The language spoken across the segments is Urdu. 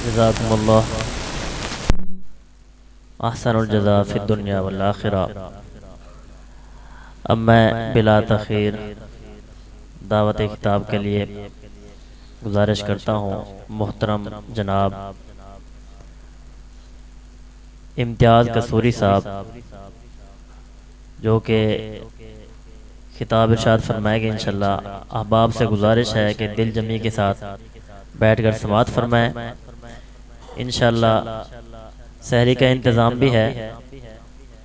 جزاکم اللہ احسن الجزاء فی الدنیا والآخرہ۔ اب میں بلا تاخیر دعوت خطاب کے لیے گزارش کرتا ہوں محترم جناب امتیاز قصوری صاحب، جو کہ خطاب ارشاد فرمائے گے انشاءاللہ۔ احباب سے گزارش ہے کہ دل جمعی کے ساتھ بیٹھ کر سماعت فرمائیں۔ انشاءاللہ سحری کا انتظام بھی ہے،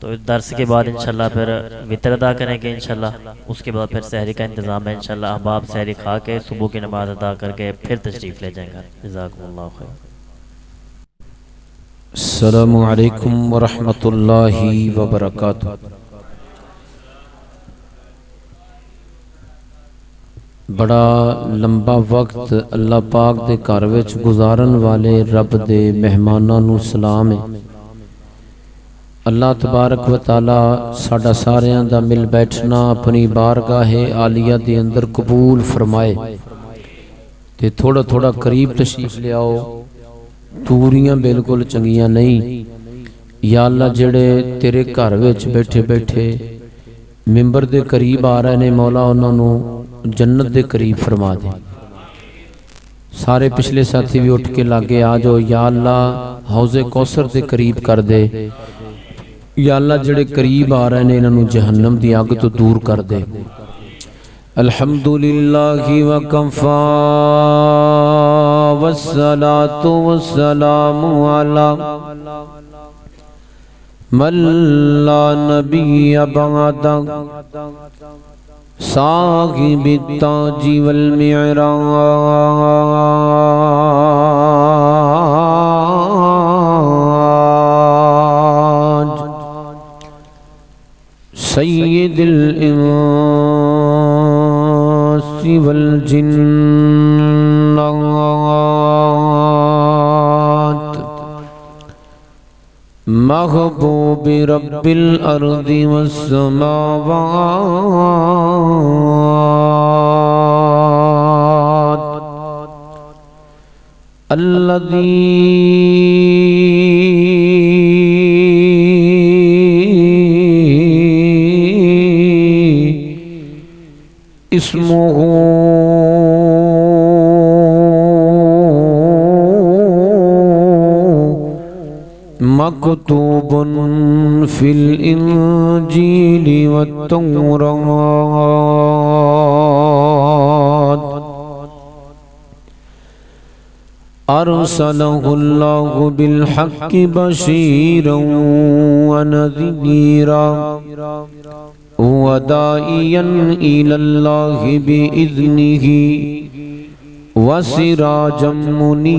تو اس درس کے بعد انشاءاللہ پھر وتر ادا کریں گے انشاءاللہ، اس کے بعد پھر سحری کا انتظام ہے انشاءاللہ۔ احباب سحری کھا کے صبح کی نماز ادا کر کے پھر تشریف لے جائیں گا۔ جزاکم اللہ خیر۔ السلام علیکم ورحمۃ اللہ وبرکاتہ۔ بڑا لمبا وقت اللہ پاک دے گھر وچ گزارن والے رب دے مہماناں نوں سلام ہے۔ اللہ تبارک و تعالی ساڈا ساریاں دا مل بیٹھنا اپنی بارگاہ عالیہ دے اندر قبول فرمائے تے تھوڑا تھوڑا قریب تشریف لے آؤ، دوریاں بالکل چنگیاں نہیں۔ یا اللہ جڑے تیرے گھر وچ بیٹھے بیٹھے ممبر دے قریب آ رہے نے، مولا انہاں نوں جنت دے قریب فرما دے۔ سارے پچھلے ساتھی بھی اٹھ کے لاگے آ جاؤ۔ یا اللہ حوض کوثر دے قریب کر دے۔ یا اللہ جڑے قریب آ رہے نے انہاں نوں جہنم دی اگ تو دور کر دے۔ الحمدللہ وکفا والصلاة والسلام علی من لا نبی بعد صاحب التاج والمعراج سید الانس والجنات محبوب رب الارض والسماوات اسمه مکتوب فی الانجیل والتوراۃ ارسلہ اللہ بالحق بشیرا ونذیرا وداعیا الی اللہ بإذنہ وسراجا منیرا۔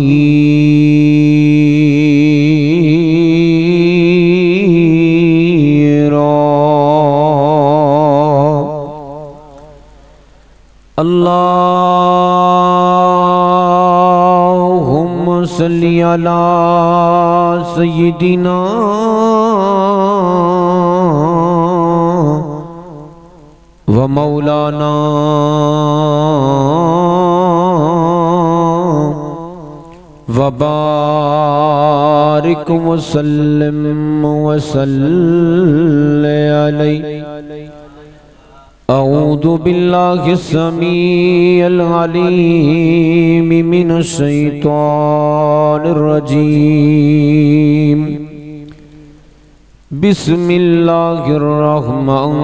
اللہم صلی علی سیدنا ومولانا وبارک وسلم وصلی علیہ۔ اعوذ باللہ السمیع العلیم من الشیطان الرجیم۔ بسم اللہ الرحمن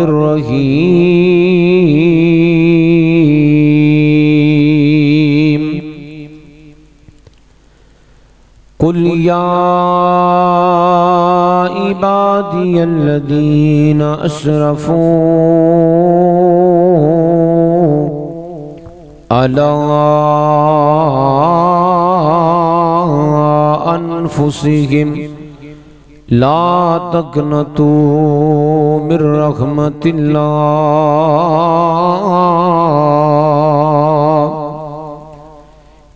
الرحیم۔ قل یا عبادی الذین اسرفوا علی انفسہم لا تقنطوا من رحمت اللہ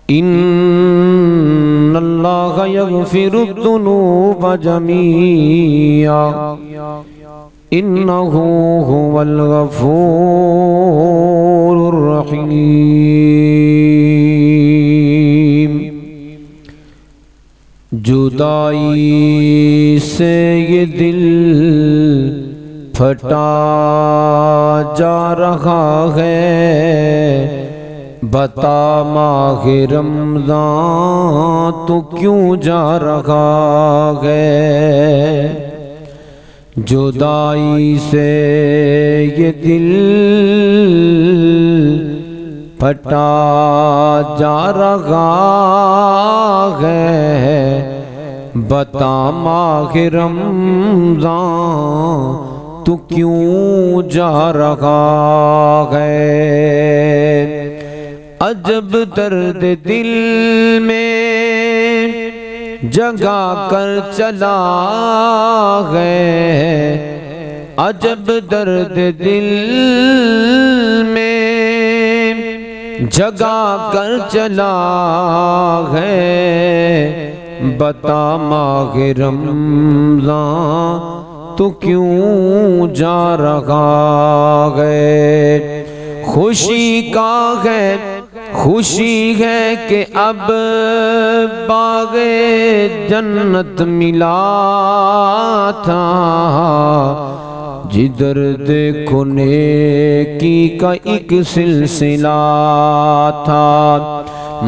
ان اللہ یغفر الذنوب جمیعا انہ هو الغفور الرحیم۔ جدائی سے یہ دل پھٹا جا رہا ہے، بتا ماہ رمضان تو کیوں جا رہا ہے؟ جدائی سے یہ دل پھٹا جا رہا ہے، بتا ماہ رمضان تو کیوں جا رہا ہے؟ عجب درد دل میں جگا کر چلا ہے، عجب درد دل میں جگا کر چلا ہے، بتا ماہ رمضان تو کیوں جا رہا ہے؟ خوشی کا ہے، خوشی ہے کہ اب باغ جنت ملا تھا، جدھر دیکھو نیکی کا ایک سلسلہ تھا،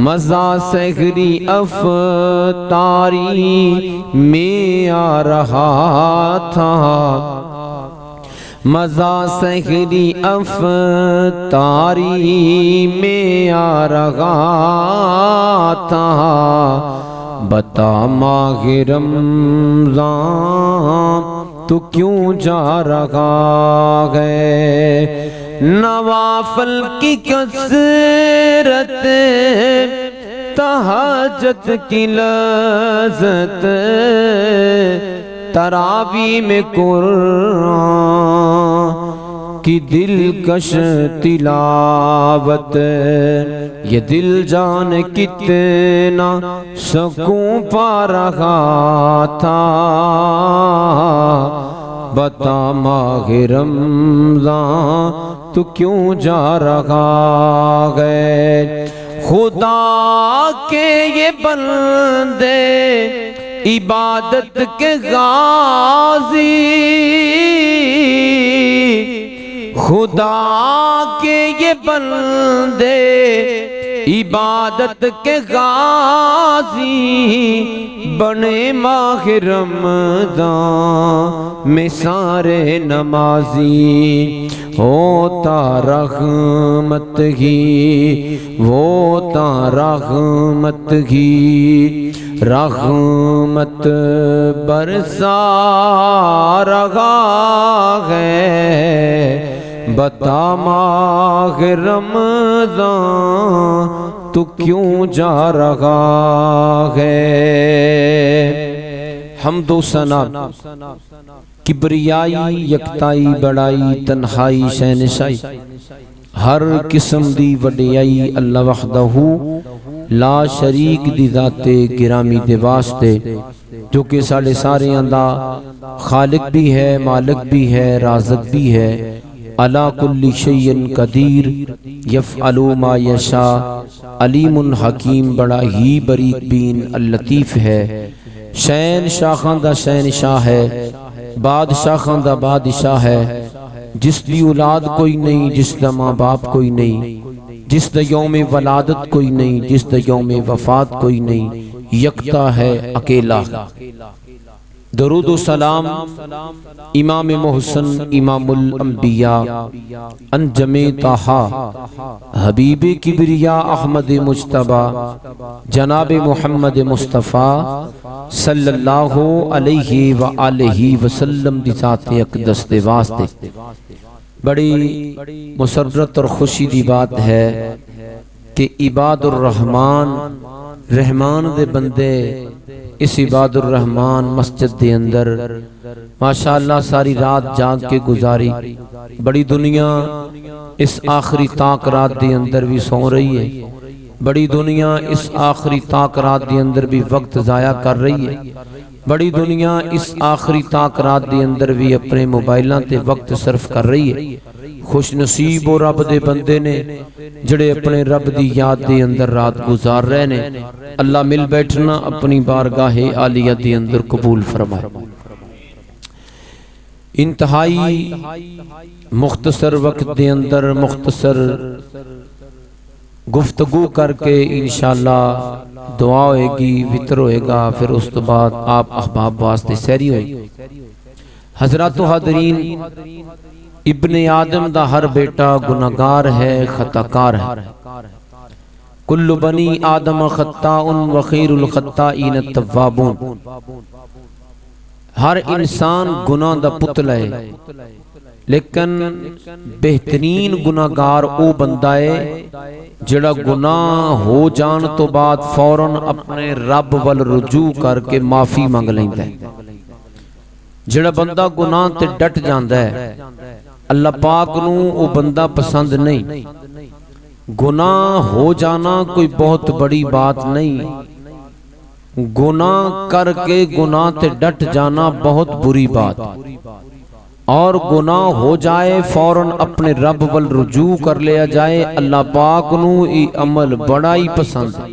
مزہ سحری افطاری میں آ رہا تھا، مزہ سحری افطاری میں آ رہا تھا، بتا ماہ رمضان تو کیوں جا رہا ہے؟ نوافل کی کثرت، تہجد کی لذت، تراویح میں قرآن کی دلکش تلاوت، یہ دل جان کتنا سکون پا رہا تھا، بتا ماہ رمضان تو کیوں جا رہا ہے؟ خدا کے یہ بندے عبادت کے غازی، خدا کے یہ بندے عبادت کے غازی، بنے ماہ رمضان میں سارے نمازی، ہوتا رحمت ہی، ہوتا رحمت ہی، رحمت برسا رہا ہے، بتا ماہ رمضان تو کیوں جا رہا ہے؟ حمد و ثنا، کبریائی، یکتائی، بڑائی، تنہائی، شہنشائی، ہر قسم دی وڈیائی اللہ وحدہ لا شریک دی ذات گرامی دے واسطے، جو کہ ساڑھے سارے دا خالق بھی ہے، مالک بھی ہے، رازق بھی ہے، علا کل شیء قدیر، یفعل ما یشاء، علیم حکیم، بڑا ہی بریک بین، اللطیف ہے، شین شاخاں دا شہنشاہ ہے، بادشاہاں دا بادشاہ ہے، جس دی اولاد کوئی نہیں، جس دا ماں باپ کوئی نہیں، جس دا یوم ولادت کوئی نہیں، جس دا یوم وفات کوئی نہیں، یکتا ہے، اکیلا ہے۔ درود و سلام امام محسن، امام الانبیاء، انجم طہا، حبیب کبریا احمد مجتبی، جناب محمد مصطفیٰ صلی اللہ علیہ وآلہ وسلم دی ذات اقدس دے واسطے بڑی مسرت اور خوشی دی بات ہے کہ عباد الرحمن، رحمان دے بندے اس عباد الرحمن مسجد دے اندر ماشاءاللہ ساری رات جاگ کے گزاری، بڑی دنیا اس آخری تاک رات دے اندر بھی سو رہی ہے، بڑی دنیا اس آخری تاک رات دے اندر بھی وقت ضائع کر رہی ہے، بڑی دنیا اس آخری تاک رات دے اندر بھی اپنے موبائلوں تے وقت صرف کر رہی ہے، خوش نصیب و رب دے بندے نے جڑے اپنے رب دی یاد دے اندر رات گزار رہے نے۔ اللہ مل بیٹھنا اپنی بارگاہ عالیہ دے اندر قبول فرمائے۔ انتہائی مختصر وقت دے اندر مختصر گفتگو کر کے انشاءاللہ دعا ہوئے گی، وطر ہوئے گا، پھر اس تو بعد آپ احباب واسطے سیری ہوئے گی۔ حضرات و حاضرین، ابن آدم دا ہر بیٹا گناہگار ہے، خطاکار ہے۔ کل بنی آدم خطاء و خیر الخطائین التوابون۔ ہر انسان گناہ دا پتلا ہے، لیکن بہترین گناہگار او بندہ ہے جڑا گناہ ہو جان تو بعد فوراً اپنے رب وال رجوع کر کے معافی مانگ لیندا ہے۔ جڑا بندہ گناہ تے ڈٹ جاندا ہے، اللہ پاک نو او بندہ پسند نہیں۔ گناہ ہو جانا کوئی بہت بڑی بات نہیں، گناہ کر کے گناہ تے ڈٹ جانا بہت بری بات، اور گناہ ہو جائے فوراً اپنے رب وال رجوع کر لیا جائے، اللہ پاک نو یہ عمل بڑا ہی پسند ہے۔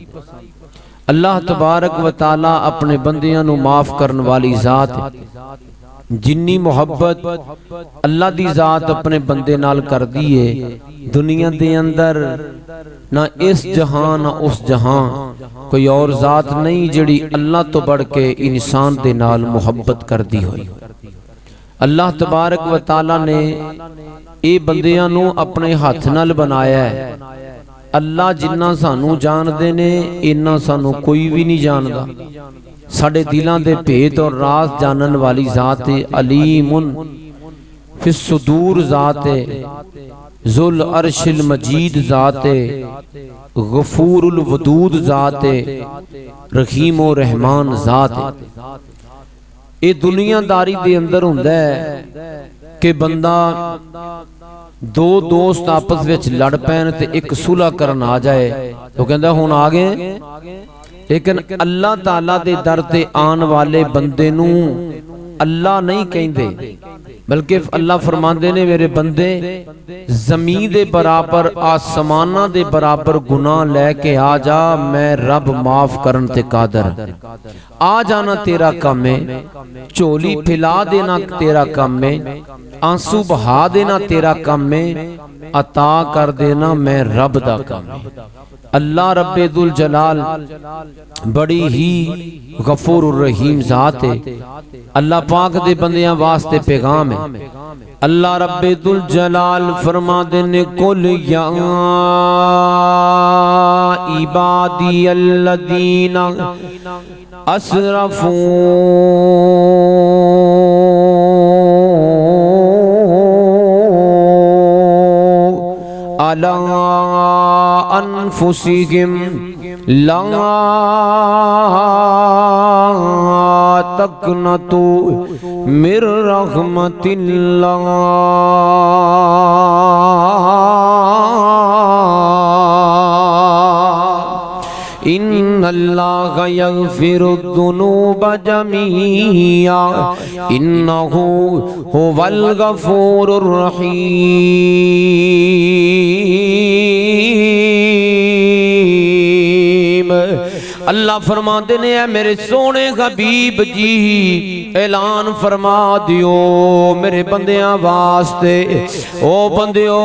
اللہ تبارک و تعالی اپنے بندیاں نو معاف کرن والی ذات ہے۔ جنی محبت اللہ دی ذات اپنے بندے نال کر دیئے، دنیا دے اندر نہ اس جہاں نہ اس جہاں کوئی اور ذات نہیں جڑی اللہ تو بڑھ کے انسان دے نال محبت کر دی ہوئی۔ اللہ تبارک و تعالی نے اے بندیاں نو اپنے ہاتھ نال بنایا ہے۔ اللہ جنہ سانو جان دے نے انہ سانو کوئی بھی نہیں جاندا۔ ساڑے دلان دے بھید اور راز جانن والی ذات علیم فی الصدور ذات، ذو العرش المجید ذات، غفور الودود ذات، رحیم و رحمان ذات۔ اے دنیا داری دے اندر ہوندہ ہے کہ بندہ دو دوست آپس وچ لڑ پین تے ایک صلح کرن آ جائے تو کہندہ ہون آگے، لیکن اللہ تعالیٰ دے در تے آن والے بندے نو اللہ نہیں کہندے، بلکہ اللہ فرماندے نے میرے بندے زمین دے برابر آسمانہ دے برابر گناہ لے کے آ جا، میں رب معاف کرن تے قادر۔ آ جانا تیرا کام ہے، چولی پھیلا دینا تیرا کام ہے، آنسو بہا دینا تیرا کام ہے، عطا کر دینا میں رب دا کام ہے۔ اللہ رب ذوالجلال بڑی ہی غفور الرحیم ذات ہے۔ اللہ پاک دے بندیاں واسطے پیغام ہے۔ اللہ رب ذوالجلال فرما دینے قل یا عبادی الذین اسرفوا علی انفسہم لا تقنطوا من رحمت اللہ ان اللہ یغفر الذنوب جمیعا انہو هو الغفور الرحیم۔ اللہ فرما دینے ہیں میرے سونے حبیب جی اعلان فرما دیو میرے بندیاں واسطے، او بندیو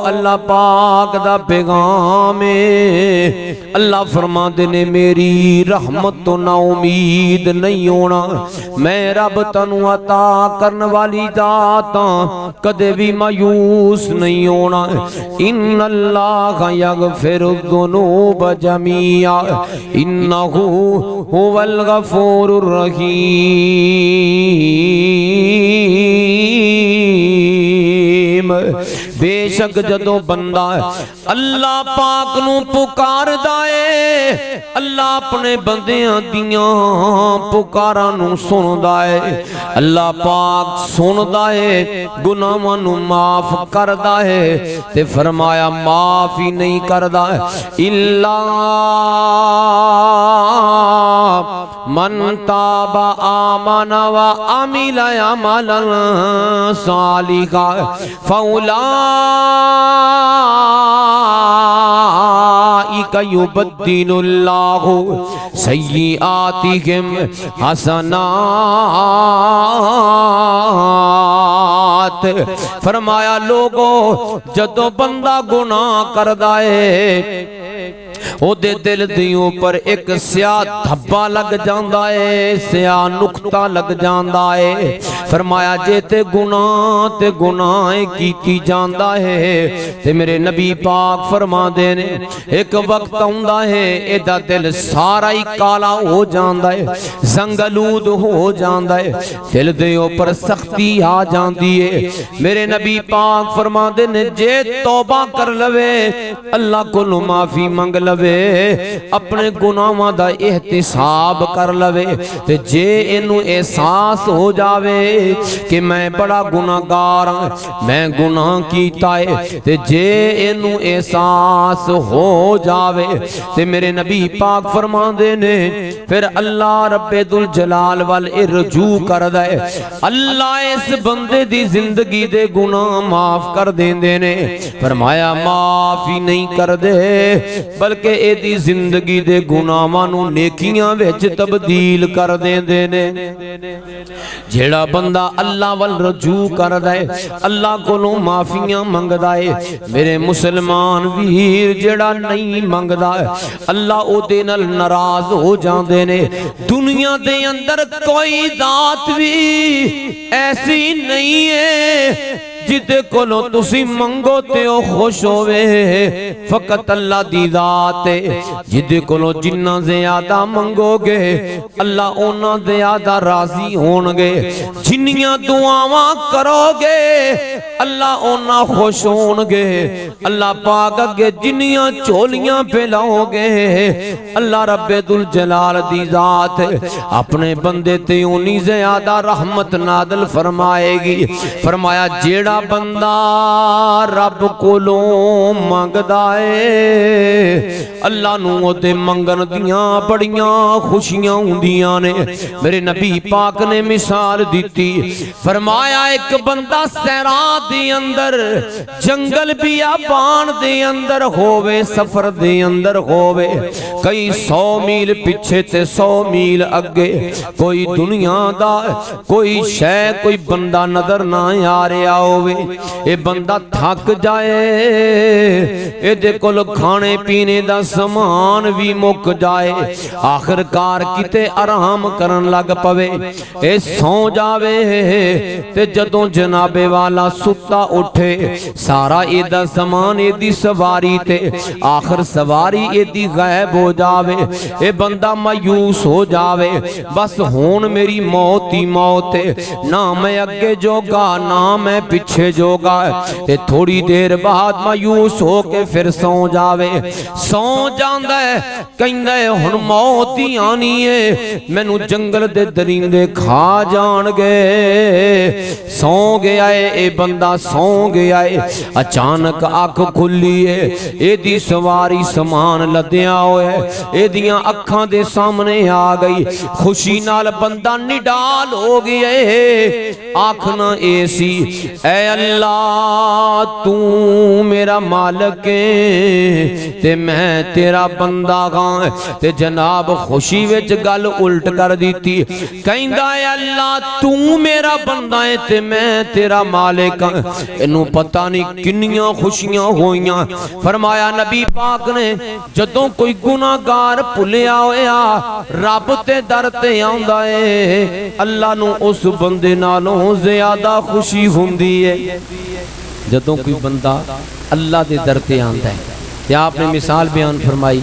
اللہ پاک دا پیغام ہے۔ اللہ فرما دینے میری رحمت تو نا امید نہیں ہونا، میں رب تنو عطا کرن والی ذاتاں کدے بھی مایوس نہیں ہونا۔ ان اللہ یغفر الذنوب جمیعا انہو هو الغفور الرحیم۔ بے شک جدو بندہ اللہ پاک نو پکار دائے، اللہ اپنے بندیاں دیاں پکارا نو سن دائے، اللہ پاک سن دائے، گناہاں نو معاف کر دائے، تے فرمایا معاف ہی نہیں کر دائے الا من تاب آمن و عمل عملا صالحا فاولئک یبدل اللہ سیئاتہم حسنات۔ فرمایا لوگو جدو بندہ گناہ کردا ہے او دے دل دی اوپر ایک سیاہ دھبا لگ جاندا ہے، سیاہ نقطہ لگ جاندا ہے۔ فرمایا جے تے گناہ کیتی جاندا ہے تے میرے نبی پاک فرما دے نے ایک وقت آوندا ہے ایدا دل سارا ہی کالا ہو جاندا ہے، زنگلود ہو جاندا ہے، دل دے اوپر سختی آ جاندی ہے۔ میرے نبی پاک فرما دے نے جے توبہ کر لوے اللہ کو معافی منگ لوے، اپنے گناہاں دا احتساب کر لوے تے جے اینو احساس ہو جاوے کہ میں بڑا گناہگار ہاں، میں گناہ کیتا ہے تے جے اینو احساس ہو جاوے تے میرے نبی پاک فرما دے نے پھر اللہ رب ذوالجلال رجوع کر دے، اللہ اس بندے دی زندگی دے گناہ معاف کر دیندے نے۔ فرمایا معاف ہی نہیں کر دے بلکہ اے دی زندگی دے گناہاں نو نیکیاں وچ تبدیل کر دیندے نے۔ جیڑا بندہ اللہ وال رجوع کردا ہے اللہ کولوں معافیاں منگدا ہے، میرے مسلمان ویر جیڑا نہیں منگدا ہے اللہ او دے نال ناراض ہو جاندے نے۔ دنیا دے اندر کوئی ذات بھی ایسی نہیں ہے جدے کولو تسی منگو تے او خوش ہوئے، فقط اللہ دی ذات ہے جدے کولو جنہ زیادہ منگو گے اللہ اونا زیادہ راضی ہونگے، جنیاں دعاواں کرو گے اللہ اونا خوش ہونگے، اللہ پاک اگے جنیاں چولیاں پھیلاؤ گے اللہ رب ذوالجلال دی ذات اپنے بندے تے اونی زیادہ رحمت نازل فرمائے گی۔ فرمایا جیڑا بندہ رب کولوں منگدا ہے اللہ نو دے منگن دیاں بڑیاں خوشیاں ہوندیاں نے۔ میرے نبی پاک نے مثال دیتی، فرمایا ایک بندہ صحرا دے اندر جنگل بیابان دے اندر ہووے، سفر دے اندر ہووے، کئی 100 میل پیچھے تے 100 میل اگے کوئی دنیا دا کوئی شے کوئی بندہ نظر نہ آ رہا ہووے، اے بندہ تھک جائے، اے دے کول کھانے پینے دا سامان بھی مک جائے، آخر کار کتے آرام کرن لگ پوے، اے سو جاوے تے جدوں جناب والا ستا اٹھے سارا اے دا سامان اے دی سواری تے آخر سواری اے دی غائب ہو جاوے، اے بندہ مایوس ہو جاوے، بس ہون میری موت ہی موت ہے، نہ میں اگے جوگا نہ میں پیچھے جوگا، تے تھوڑی دیر بعد مایوس ہو کے پھر سو جاوے، سو جاندہ ہے کہندہ ہے ہن موت ہی آنی ہے مینوں جنگل دے درندے کھا جان گے، سو گیا ہے اے بندہ سو گیا ہے، اچانک آنکھ کھلی ہے، اے دی سواری سامان لدیاں ہوئے، اے دیاں اکھاں دے سامنے آ گئی، خوشی نال بندہ نڈال ہو گیا ہے، آنکھنا اے سی اے اللہ تو میرا مالک ہے تے میں تیرا بندہ گاں، تے جناب خوشی وچ گل الٹ کر دیتی، کہندہ اے اللہ تو میرا بندہ ہے تے میں تیرا مالک ہاں، انہوں پتہ نہیں کنیاں خوشیاں ہوئیاں۔ فرمایا نبی پاک نے جدوں کوئی گناہگار پلیا ہویا رب تے در تے آندا ہے اللہ نو اس بندے نالوں زیادہ خوشی ہوندی ہے۔ جدوں کوئی بندہ اللہ دے در تے آندا ہے، یا آپ نے مثال بیان فرمائی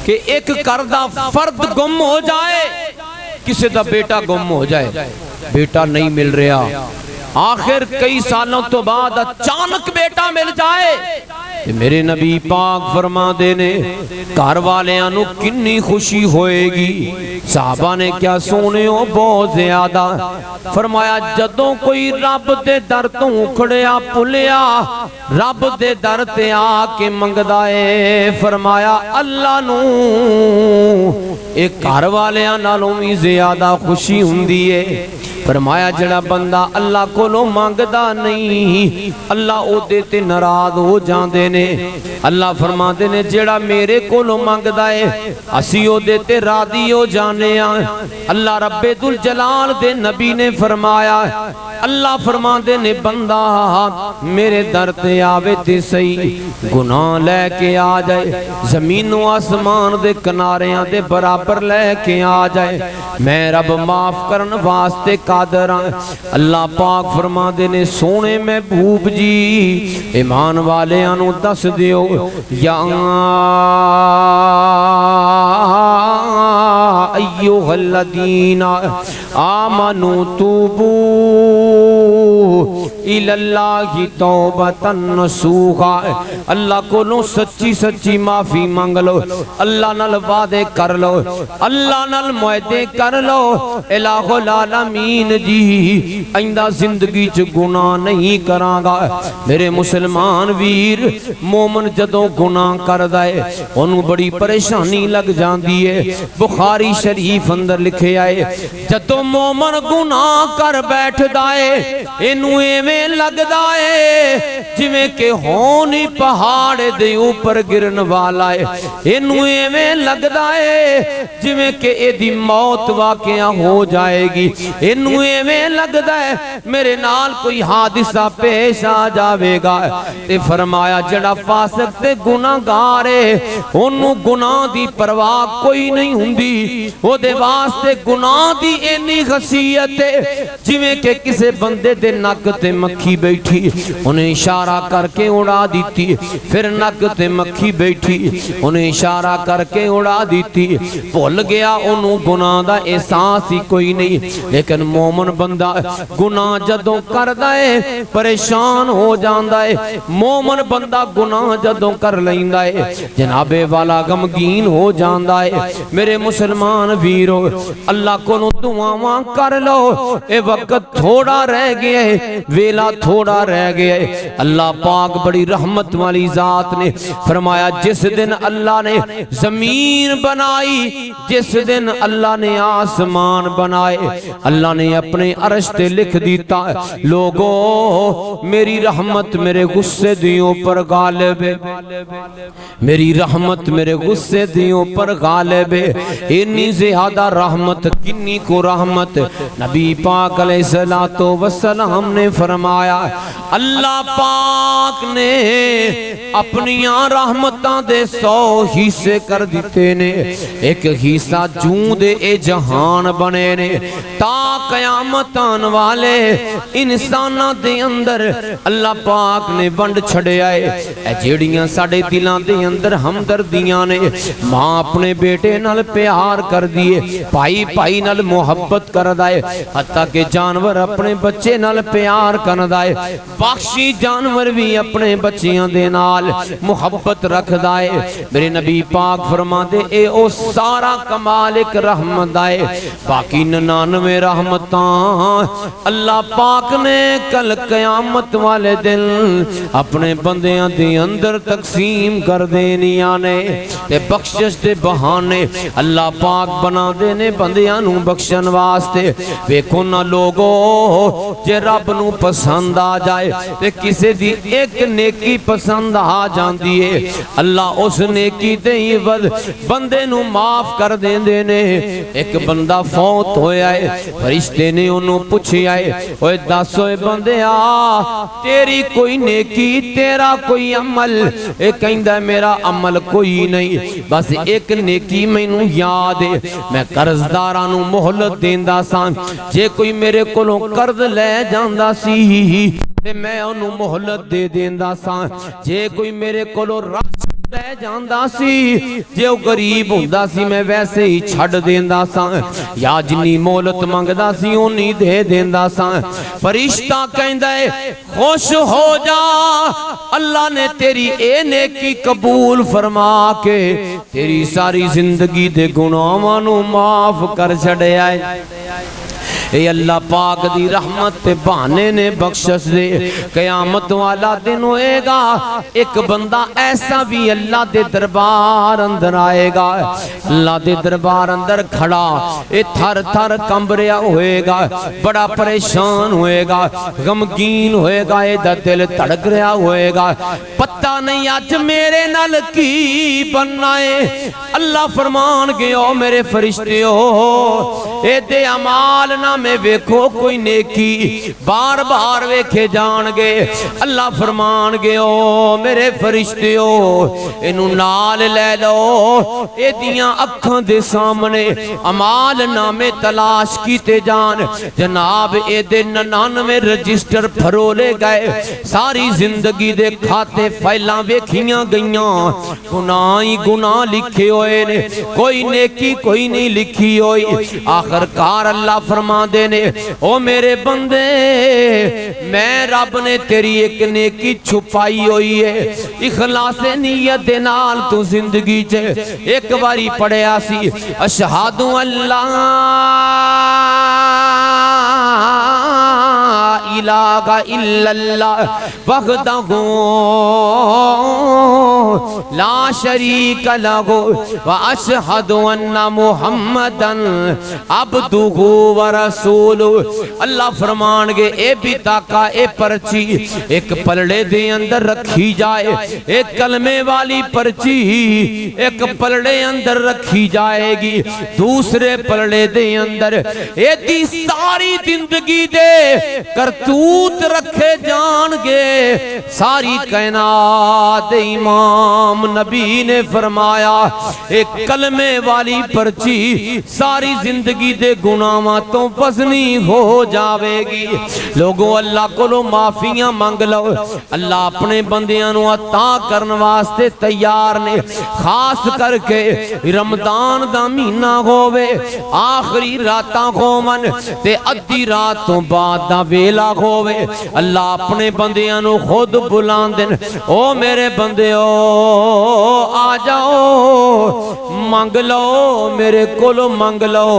کہ ایک کردہ فرد گم ہو جائے، کسی دا بیٹا گم ہو جائے، بیٹا نہیں مل رہا، آخر کئی سالوں تو بعد اچانک بیٹا مل جائے تے میرے نبی پاک فرما دے نے گھر والیاں نو کنی خوشی ہوئے گی۔ صحابہ نے کیا سونے ہو بہت زیادہ۔ فرمایا جدوں کوئی رب دے در تو اکھڑیا پلیا رب دے در تے آ کے منگدا اے، فرمایا اللہ نو ایک گھر والیاں نالوں بھی زیادہ خوشی ہوندی ہے۔ فرمایا جڑا بندہ اللہ کو لو مانگدا نہیں اللہ او دے تے ناراض ہو جاندے نے۔ اللہ فرما دے نے جڑا میرے کو لو مانگدا ہے اسی او دے تے راضی ہو جانے ہیں۔ اللہ رب ذوالجلال دے نبی نے فرمایا اللہ فرما دے نے بندہ میرے در تے آوے تے صحیح گناہ لے کے آ جائے زمین و آسمان دے کناریاں دے برابر لے کے آ جائے میں رب معاف کرن واسطے قادر ہاں۔ اللہ پاک فرما دے نے سونے میں بھوب جی ایمان والے انو دس دیو یا ایوہ الذین آمنوا توبوا الاللہ توبۃ نصوحا۔ اللہ کو لو سچی سچی معافی مانگ لو، اللہ نال وعدے کر لو، اللہ نال معاہدے کر لو الہ العالمین جی آئندہ زندگی چ گناہ نہیں کراں گا۔ میرے مسلمان ویر مومن جدوں گناہ کر دائے انہوں بڑی پریشانی لگ جاندی ہے۔ بخاری شریف اندر لکھے آئے جدوں مومن گناہ کر بیٹھ دائے انہوں ایویں لگ دائے جویں کہ ہونی پہاڑ دے اوپر گرن والا ہے، انہوں ایویں لگ دائے جویں کہ اے دی موت واقعہ ہو جائے گی، انہوں ایویں لگ دائے میرے نال کوئی حادثہ پیش آ جاوے گا۔ تے فرمایا جڑا فاسق تے گناہ گارے انہوں گناہ دی پرواہ کوئی نہیں ہوندی، وہ دے واسطے گناہ دی اینی خصیت ہے جویں کہ کسے بندے دے نک تے مکھی بیٹھی انہیں اشارہ کر کے اڑا دیتی، پھر نک تے مکھی بیٹھی انہیں اشارہ کر کے اڑا دیتی، بھول گیا انہوں گناہ دا احساس ہی کوئی نہیں۔ لیکن مومن بندہ گناہ جدوں کر دائے پریشان ہو جاندہ ہے، مومن بندہ گناہ جدوں کر لیندہ ہے جناب والا غمگین ہو جاندہ ہے۔ میرے مسلمان ویرو اللہ کو نو دعاواں کر لو، اے وقت تھوڑا رہ گیا ہے، ویلا تھوڑا رہ گیا ہے۔ اللہ پاک بڑی رحمت والی ذات نے فرمایا جس دن اللہ نے زمین بنائی جس دن اللہ نے آسمان بنائے اللہ نے اپنے عرش تے لکھ دیتا لوگو میری رحمت میرے غصے دیوں پر غالب ہے، میری رحمت میرے غصے دیوں پر غالب ہے۔ اتنی زیادہ رحمت کنی کو رحمت نبی پاک علیہ السلام نے فرمایا اللہ پاک نے اپنیاں رحمتاں دے 100 حصے کر دیتے نے، ایک حصہ جوں دے اے جہان بنے نے تا قیامت آن والے انسانہ دے اندر اللہ پاک نے ونڈ چھڑے آئے اے جیڑیاں ساڑے دلان دے اندر ہمدردیاں نے، ماں اپنے بیٹے نال پیار کر دیے، بھائی بھائی نال محبت کر دائے، حتیٰ کہ جانور اپنے بچے نال پیار کر دائے، بخشی جانور بھی اپنے بچیاں دے نال محبت رکھ دائے۔ میرے نبی پاک فرما دے اے او سارا کمال ایک رحمت آئے، باقی 99 رحمتاں اللہ پاک نے کل قیامت والے دن اپنے بندیاں دے اندر تقسیم کر دینی آنے تے بخشش دے بہانے اللہ پاک بنا دینے بندیاں نو بخشن واسطے۔ ویکھو نہ لوگو جے رب نو پسند آ جائے تے کسے دی ایک نیکی پسند آ جاندی ہے اللہ اس نیکی دے ہی بندے نو معاف کر دین دینے۔ ایک بندہ فوت ہویا ہے فرشتے نے انہوں پوچھی آئے اوہ دسوئے بندے تیری کوئی نیکی تیرا کوئی عمل، ایک کہندہ میرا عمل کوئی نہیں بس ایک نیکی میں نو یاد ہے میں قرضدارانو مہلت دیندہ سان جے کوئی میرے کولوں قرض لے جاندہ سی تے میں انہوں مہلت دے دیندہ سان جے کوئی میرے کولوں راس ਲੈ ਜਾਂਦਾ ਸੀ, ਜੇ ਉਹ ਗਰੀਬ ਹੁੰਦਾ ਸੀ ਮੈਂ ਵੈਸੇ ਹੀ ਛੱਡ ਦਿੰਦਾ ਸਾਂ, ਜਾਂ ਜਿੰਨੀ ਮੌਲਤ ਮੰਗਦਾ ਸੀ ਉਨੀ ਦੇ ਦਿੰਦਾ ਸਾਂ। ਫਰਿਸ਼ਤਾ ਕਹਿੰਦਾ ਏ خوش ہو جا، اللہ نے تیری اے نیکی قبول فرما کے تیری ساری زندگی دے گناہاں نو معاف کر چھڑے آئے۔ اے اللہ پاک دی رحمت تے بہانے نے بخشش دے، قیامت والا دن ہوئے گا ایک بندہ ایسا بھی اللہ دے دربار اندر آئے گا، اللہ دے دربار اندر کھڑا اے تھر تھر کمبریا ہوئے گا، بڑا پریشان ہوئے گا، غمگین ہوئے گا، اے دا دل تڑک رہا ہوئے گا، پتہ نہیں آج میرے نال کی بننا ہے۔ اللہ فرمان گیا میرے فرشتے ہو، اے دے عمال نہ میں ویکھو کوئی نیکی بار بار ویکھے جان گے۔ اللہ فرمان گے او میرے فرشتیو انہوں نال لے لو، اے دیاں اکھاں دے سامنے عمال نامے تلاش کیتے جان، جناب اے دے 99 رجسٹر پھرولے گئے، ساری زندگی دے کھاتے فائلاں ویکھیاں گئیاں، گناہ ہی گناہ لکھے ہوئے نے، کوئی نیکی کوئی نہیں لکھی ہوئی۔ آخر کار اللہ فرما دینے او میرے بندے میں رب نے تیری ایک نیکی چھپائی ہوئی ہے، اخلاص نیت دے نال تو زندگی چے ایک باری پڑھیا سی اشہاد اللہ الہ الا اللہ وحدہ لا شریک لہ واشہد ان محمدن عبدہ ورسولہ۔ اللہ فرمان گے اے بیتا کا اے پرچی ایک پلڑے دے اندر رکھی جائے، ایک کلمے والی پرچی ایک پلڑے اندر رکھی جائے گی، دوسرے پلڑے دے اندر اے دی ساری زندگی دے کرتوت رکھے جان گے۔ ساری کائنات امام نبی نے فرمایا ایک کلمے والی پرچی ساری زندگی دے گناہاں تو وزنی ہو جاوے گی۔ لوگوں اللہ کو لو معافیاں مانگ لو، اللہ اپنے بندیاں نو عطا کرن واسطے تیار نے، خاص کر کے رمضان دا مہینہ ہووے، آخری راتاں ہوون تے ادھی رات تو بعد دا ویلا ہووے، اللہ اپنے بندیاں نو خود بلاندن، او میرے بندیو آ جاؤ مانگ لو میرے کولو مانگ لو،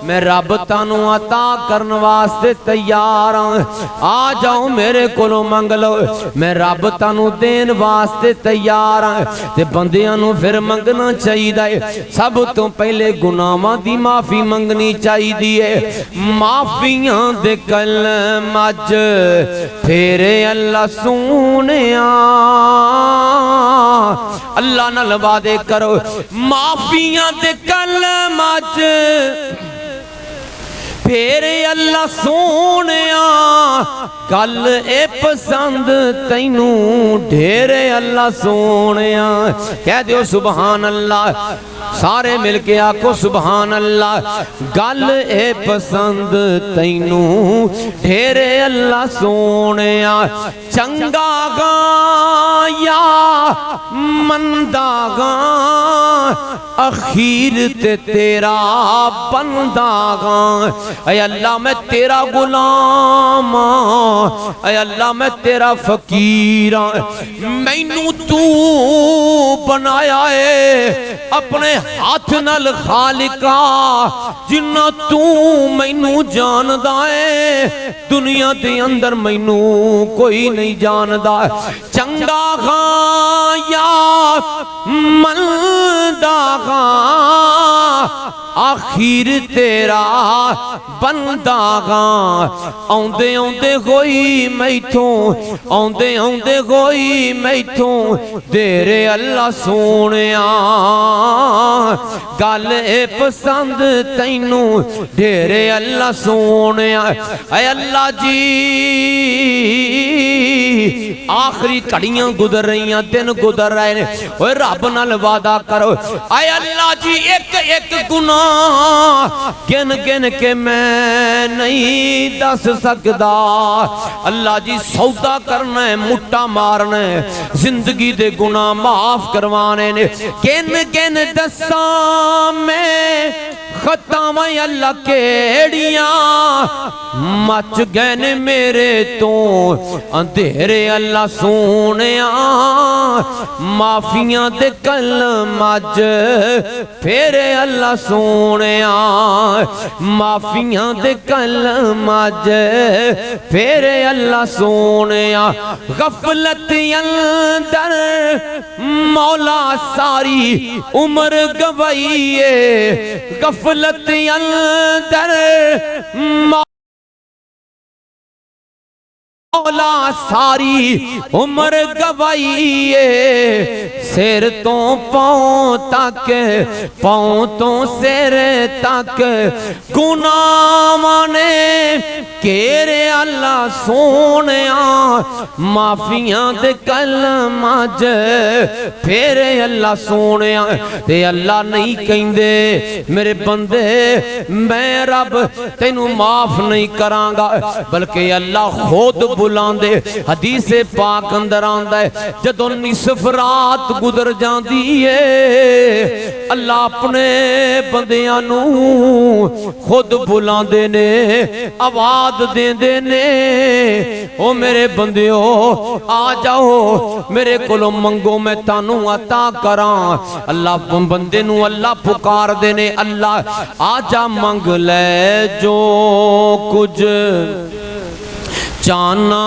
میں رب تانو عطا کرن واسطے تیار ہوں، آ جاؤ میرے کولو مانگ لو میں رب تانو دین واسطے تیار ہوں۔ تے بندیاں نو پھر منگنا چاہیے، سب تو پہلے گناہاں دی معافی منگنی چاہیے، معافیاں دے کلم اج پھیرے اللہ سونیا، اللہ نال وعدے کرو معافیاں دے کلم اج پھیرے اللہ سونیا، کل اے پسند تینوں ڈھیرے اللہ سونیا۔ کہہ دیو سبحان اللہ، سارے مل کے آکو سبحان اللہ، گل اے پسند تینوں ڈھیرے اللہ سونیا، چنگا گا یا مندہ گا اخیر تے تیرا بندہ گا۔ اے اللہ میں تیرا غلام اے اللہ میں تیرا فقیر، مینوں تو بنایا ہے اپنے ہاتھ نال خالقا، جنہ تو مینوں جاندا ہے دنیا دے اندر مینوں کوئی نہیں جاندا، چنگا گا یا مندہ گا آخیر تیرا بندہ گا، آندے آندے ہوئی میتھوں آندے آندے ہوئی میتھوں تیرے اللہ سونیا، گل اے پسند تینوں ڈھیرے اللہ سونیا۔ اے اللہ جی آخری کڑیاں گزر رہی ہیں، دن گزر رہے ہیں، اوہ رب نال وعدہ کرو اے اللہ جی ایک ایک گناہ گن گن کے میں نہیں دس سکدا اللہ جی سودا کرنا ہے مٹا مارنا ہے زندگی دے گناہ معاف کروانے نے گن گن دساں میں خطاویں اللہ کیڑیاں مچ گئے نے میرے تو اندھیرے اللہ سونیاں معافیاں دے کلمج پھیرے اللہ سونیاں معافیاں دے کلمج پھیرے اللہ سونیاں غفلت اندر مولا ساری عمر گوائیے غفلت اندر مولا ساری عمر گوائیے سر تو پاؤں تک پاؤں تو سر تک گناہ نے کیرے اللہ سونیاں معافیاں دے کلمج پھیرے اللہ سونیاں تے اللہ نہیں کہیں دے میرے بندے میں رب تینوں معاف نہیں کرانگا بلکہ اللہ خود بلاندے حدیث پاک اندر آندہ ہے جدو نصف رات گزر جاندی ہے اللہ اپنے بندیانو خود بلاندے نے آواز دیندے نے او میرے بندیو آ جاؤ میرے کلو منگو میں تانوں عطا کراں اللہ بندے نو اللہ پکار دینے اللہ آ جا منگ لے جو کچھ چانا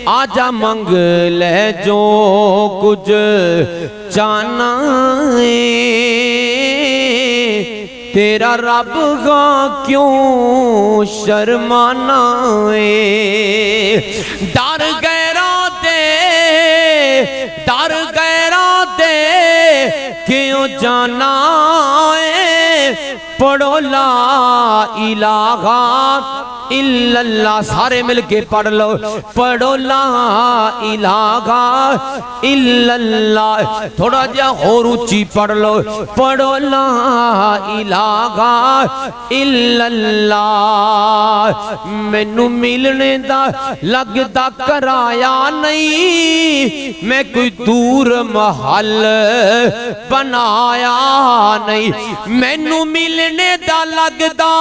آجا منگ لے جو کچھ چانا تیرا رب گا کیوں شرمانا ڈر غیرہ دے کیوں جانا پڑھو لا الہ الا اللہ سارے مل کے پڑھ لو پڑھو لا الہ الا اللہ تھوڑا جا اور اونچی پڑھ لو پڑھو لا الہ الا اللہ مینوں ملنے دا لگدا کرایا نہیں میں کوئی دور محل بنایا نہیں مینوں ملنے دا لگدا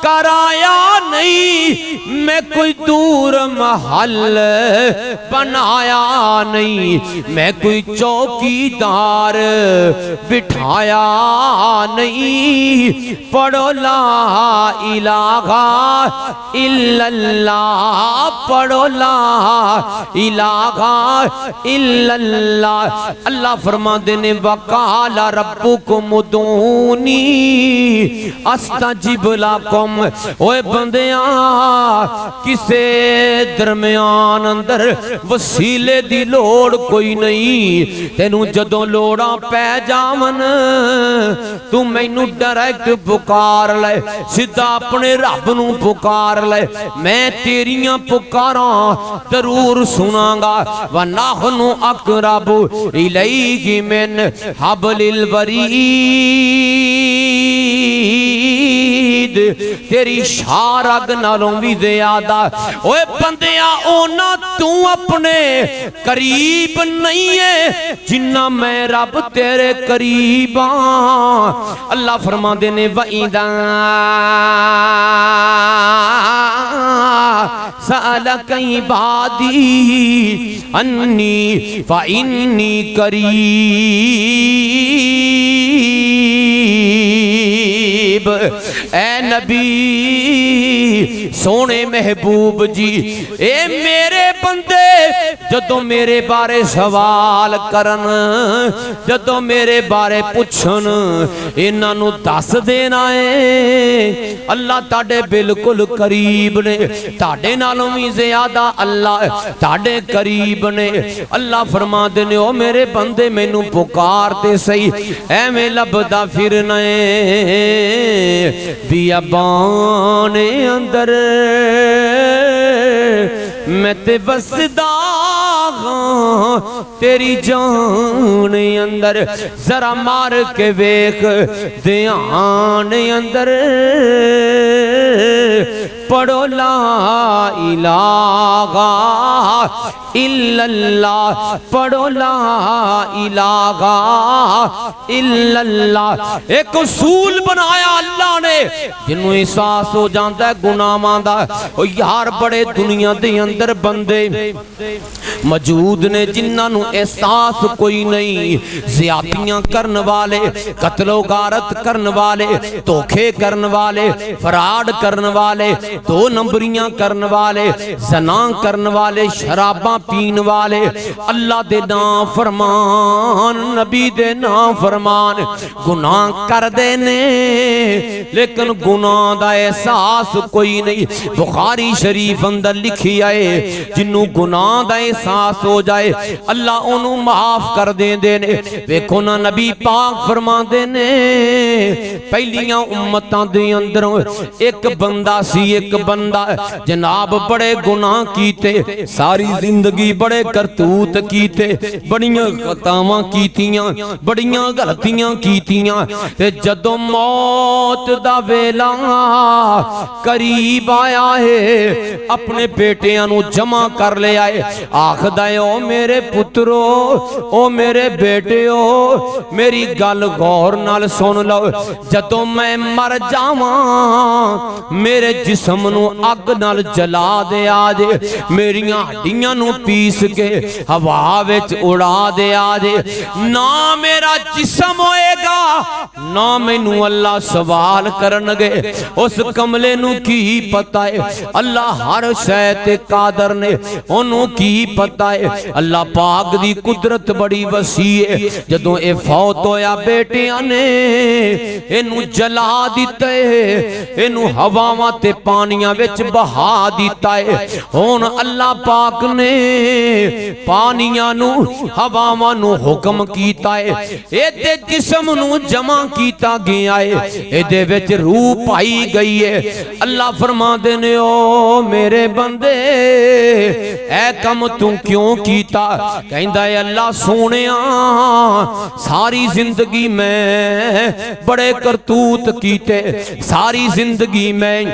کرایا نہیں میں کوئی دور محل بنایا نہیں میں کوئی چوکیدار بٹھایا نہیں پڑھو لا الہ الا اللہ پڑھو لا الہ الا اللہ اللہ فرما دینے وقال ربکم ادعونی استجب لکم اوے بندیاں کسے درمیان اندر وسیلے دی لوڑ کوئی نہیں تینوں جدوں لوڑاں پہ جاون تو مینوں ڈائریکٹ پکار لے سیدھا اپنے رب نوں پکار لے میں تیریاں پکاراں ضرور سناں گا وَنَحْنُ أَقْرَبُ إِلَيْهِ مِنْ حَبْلِ الْوَرِيدِ تیری شارگ نالوں بھی زیادہ اوے بندیاں اونا تو اپنے قریب نہیں ہے جنہ میں رب تیرے قریب اللہ فرما دینے وَإِذَا سَأَلَكَ عِبَادِي أَنِّي فَإِنِّي قریب اے نبی سونے محبوب جی اے میرے بندے جدوں میرے بارے سوال کرن جدوں میرے بارے پوچھن انہاں نوں دس دینا ہے اللہ تاڑے بالکل قریب نے تاڑے نالوں بھی زیادہ اللہ تاڑے قریب نے اللہ فرما دینے او میرے بندے مینوں پکارتے صحیح اے میں لبدا پھرنا بیابان اندر میں تے بسدا تیری جان اندر ذرا مار کے ویکھ دھیان اندر پڑھو لا الہ الا اللہ پڑھو لا الہ الا اللہ ایک اصول بنایا اللہ نے جنوں احساس ہو جاندا ہے گناہاں دا او یار بڑے دنیا دے اندر بندے موجود نے جنہاں نوں احساس کوئی نہیں زیادتیاں کرن والے قتل و غارت کرن والے دھوکے کرن والے فراڈ کرن والے دو نمبریاں کرن والے زنا کرن والے شراباں پین والے اللہ دے نام فرمان نبی دے نام فرمان گناہ کر دینے لیکن گناہ دا احساس کوئی نہیں بخاری شریف اندر لکھی آئے جنوں گناہ دا احساس ہو جائے اللہ انہوں معاف کر دیں دینے ویکھو نا نبی پاک فرما دینے پہلیاں امتاں دے اندر ایک بندہ سی ایک بندہ جناب بڑے گناہ کیتے ساری زندگی بڑے کرتوت کیتے بڑیاں خطاواں کیتیاں بڑیاں غلطیاں کیتیاں جدوں موت دا ویلا قریب آیا ہے اپنے بیٹیاں نو جمع کر لے آئے آخدا ہے او میرے پترو او میرے بیٹیو میری گل غور نال سن لو جدوں میں مر جاواں میرے جسم نو اگ نال جلا دے آجے میریاں ہڈیاں نو پیس کے ہوا وچ اڑا دے آجے نہ میرا جسم ہوئے گا نہ مینوں اللہ سوال کرنگے اس کملے نو کی پتہ ہے اللہ ہر شے تے قادر نے انہوں کی پتہ ہے اللہ پاک دی قدرت بڑی وسیع ہے جدوں اے فوت ہویا بیٹیاں نے انہوں جلا دیتا ہے انہوں ہواواں تے پانیاں وچ بہا دیتا ہے ہون اللہ پاک نے پانیاں نو ہواواں نو حکم کیتا ہے اے دے جسم نو جمع کیتا گیا ہے اے دے وچ روح پائی گئی ہے اللہ فرما دینے او میرے بندے اے کم تم کیوں کیتا کہندہ ہے اللہ سونیاں ساری زندگی میں بڑے کرتوت کیتے ساری زندگی میں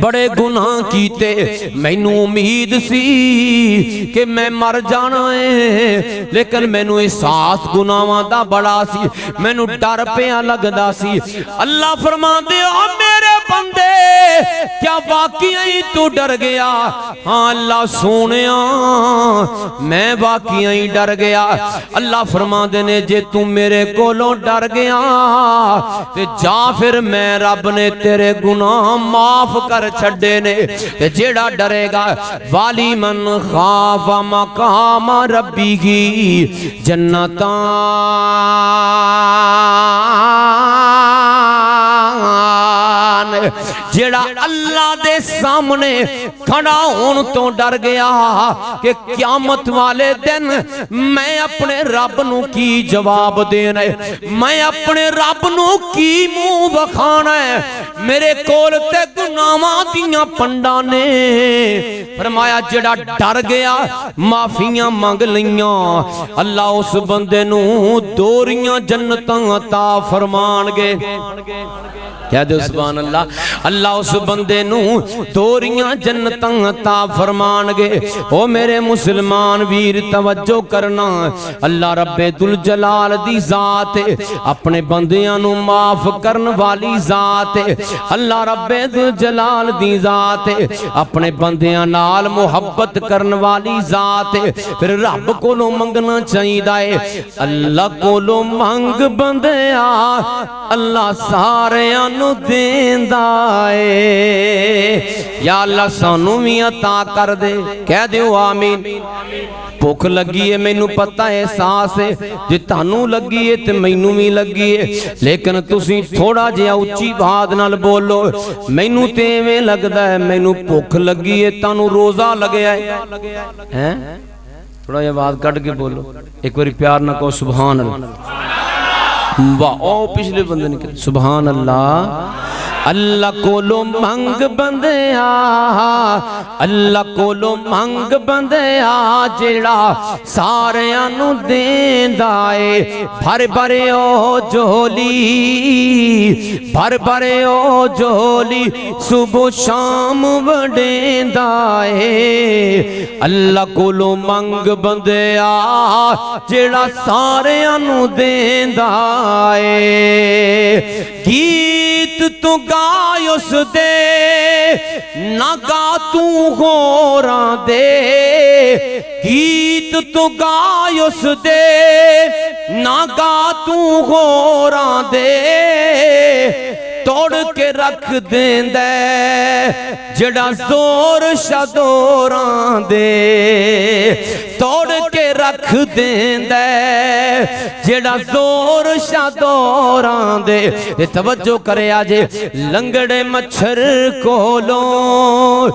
بڑے گناہ کیتے میں نو امید سی کہ میں مر جانا ہے لیکن میں نو احساس گناہاں دا بڑا سی میں نو ڈر پیاں لگدا سی اللہ فرما دے او میرے بندے کیا واقعی تو ڈر گیا ہاں اللہ سونیاں میں واقعی ڈر گیا اللہ فرما دینے جے تم میرے کولوں ڈر گیا تے جا پھر میں رب نے تیرے گناہ معاف کر چھڑے نے تے جیڑا ڈرے گا والی من خاف مقام ربی کی جنتان جیڑا اللہ دے سامنے کھڑا ہون تو ڈر گیا کہ قیامت والے دن میں اپنے رب نو کی جواب دینا ہے میں اپنے رب نو کی منہ بکھانا ہے میرے کول تے گناہاں دیاں پنڈاں نے فرمایا جڑا ڈر گیا معافیاں مانگ لیاں اللہ اس بندے نو دوریاں جنتاں عطا فرمان گے کہہ دے سبحان اللہ اللہ اس بندے نو دوریاں جنتاں عطا فرمان گے او میرے مسلمان ویر توجہ کرنا اللہ رب ذوالجلال دی ذات اپنے بندیاں نو معاف کرن والی ذات اللہ رب ذوالجلال دی ذات اپنے بندیاں نال محبت کرن والی ذات پھر رب کو لو منگنا چاہیدا ہے اللہ کو لو منگ بندیا اللہ سارے نو دیندا اے یا اللہ سانو بھی عطا کر دے کہہ دیو آمین بھوک لگی ہے مینوں پتہ ہے احساس ہے جے تانوں لگی ہے تے مینوں بھی لگی ہے لیکن تسی تھوڑا جہا اچھی بات نال بولو مینوں تے ایویں لگدا ہے مینوں بھوک لگی ہے تانوں روزہ لگیا ہے ہیں تھوڑا جہا آواز کٹ کے بولو ایک بار پیار نہ کہو سبحان اللہ واہ او پچھلے بندے نے کہا سبحان اللہ اللہ کولو منگ بندیا اللہ کولو منگ بندیا جڑا ساریاں نو دیندا اے بھر بھر او جھولی بھر بھر او جھولی صبح شام وڈیندا اے اللہ کولو منگ بندیا جڑا ساریاں نو دیندا اے گیت تو گائے اس دے نہ گا تو ہوراں دے گیت تو گائے اس دے نہ گا تو ہوراں دے توڑ کے رکھ دین دے جڑا زور شدوراں دے توڑ کے رکھ دین دے جڑا زور شدوراں دے توجہ کرے آجے لنگڑے مچھر کولوں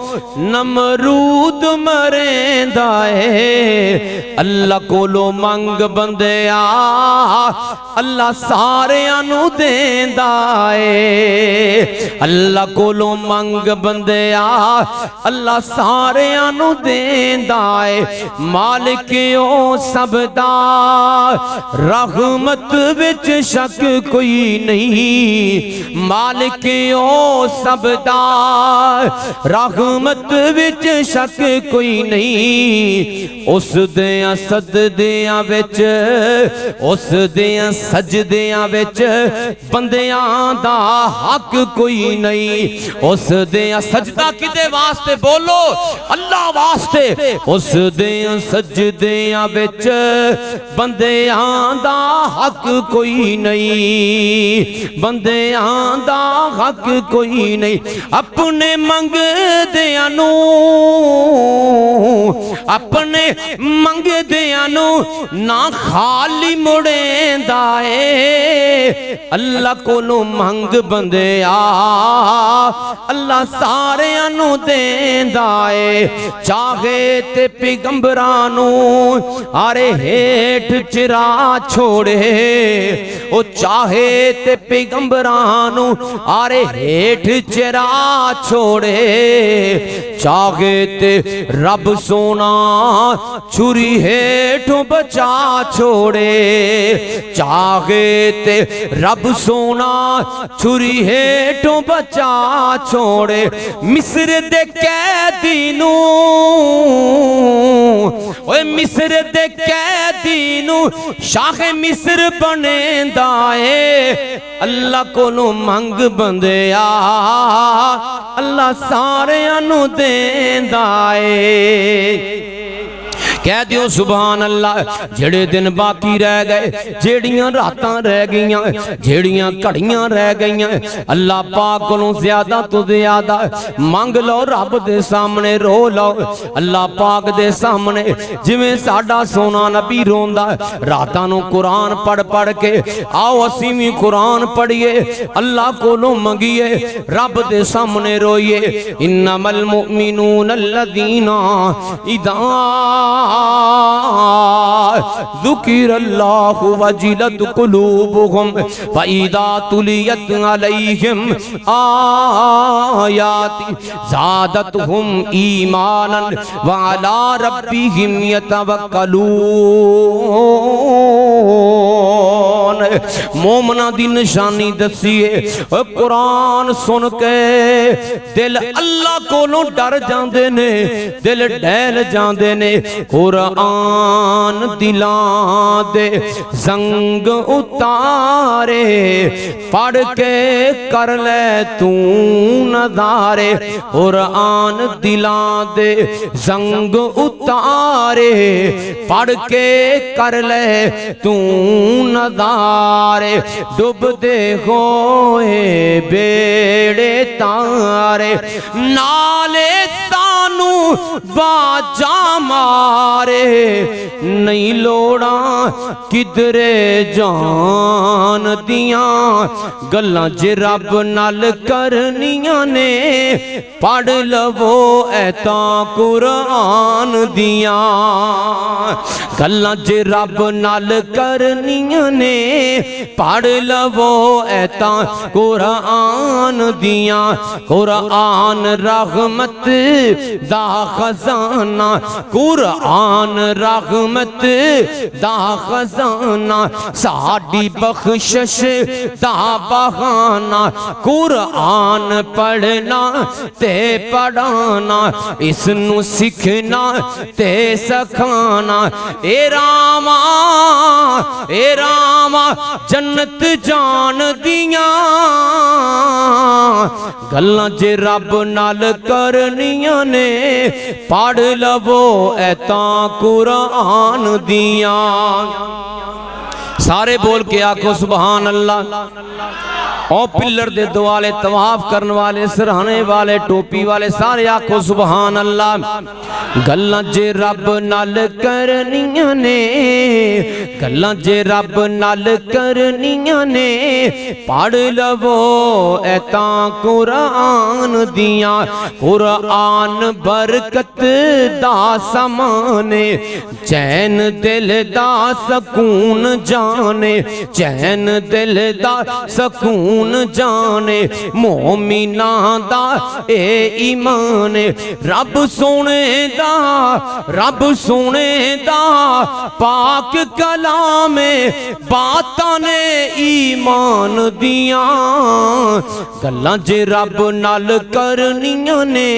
نمرود مرین دائے اللہ کولو منگ بندے اللہ سارے انو دین دائے اللہ کولو منگ بندے اللہ سارے انو دین دائے مالکیوں سب دا رحمت وچ شک کوئی نہیں مالکیوں سب دا رحمت وچ شک کوئی نہیں اس دیاں سجدیاں وچ اس دیاں سجدیاں وچ بندیاں دا حق کوئی نہیں اس دیاں سجدہ کدے واسطے بولو اللہ واسطے اس دیاں سجدیاں وچ بندیاں دا حق کوئی نہیں بندیاں دا حق کوئی نہیں اپنے منگ دیاں نو اپنے منگ دیاں نو نہ خالی مڑیں دائے اللہ کو نو منگ بندے اللہ سارے انو دین دائے چاہے تے پیغمبرانو آرے ہیٹ چرا چھوڑے او چاہے تے پیغمبرانو آرے ہیٹ چرا چھوڑے چاہے تے رب سونا چھری ہیٹوں بچا چھوڑے چاہے تے رب سونا چھری ہیٹوں بچا چھوڑے مصر دے قیدینو اوے مصر دے قیدینو شاہ مصر بنے دائے اللہ کو نو منگ بندے اللہ سارے انو دین دائے کہہ دیو سبحان اللہ جڑے دن باقی رہ گئے جڑیاں راتاں رہ گئیاں جڑیاں کڑیاں رہ گئیاں اللہ پاک کو زیادہ تو زیادہ مانگ لو رب دے سامنے رو لو اللہ پاک دے سامنے جویں ساڈا سونا نبی روندا راتاں نو قرآن پڑھ پڑھ کے آؤ اسی بھی قرآن پڑھیے اللہ کو لو منگیے رب دے سامنے روئیے انما المؤمنون الذین اذا ذکر اللہ وجلت قلوبهم فَإِذَا تُلِيَتْ عَلَيْهِمْ آیات زادتهم ایمانا وعلى ربهم يتوکلون مومنہ دی نشانی دسیے قرآن سن کے دل اللہ کو لو ڈر جاندے نے دل ڈیل جاندے نے قرآن دلان دے زنگ اتارے پڑھ کے کر لے تو نظارے قرآن دلان دے زنگ اتارے پڑھ کے کر لے تو نظارے ڈب دے ہوئے بیڑے تارے نالے سانو باجا مارے نہیں لوڑا کدرے جان دیاں گلاں جے رب نال کرنیاں نے پڑھ لو ایتاں قرآن دیاں گلاں جے رب نال کرنیاں نے پڑھ لو ایتاں قرآن دیاں قرآن رحمت دا خزانہ قرآن رحمت دا خزانہ ساڈی بخشش دا بہانہ قرآن پڑھنا تے پڑھانا اس نو سکھنا تے سکھانا اے راما جنت جان دیاں گلاں جے رب نال کرنیاں نے پڑھ لو ایتاں قرآن دیاں سارے بول کے آکھو سبحان اللہ او پلر دے دوالے طواف کرن والے سرہانے والے ٹوپی والے سارے آکھو سبحان اللہ گلاں جے رب نال کرنیاں نے گلاں جے رب نال کرنیاں نے پڑھ لو ایتاں قرآن دیاں قرآن برکت دا سمانے چین دل دا سکون جانے چین دل دا سکون جانے مومناں دا اے ایمان رب سونے دا پاک کلام باتاں نے ایمان دیاں گلاں جے رب نال کرنیاں نے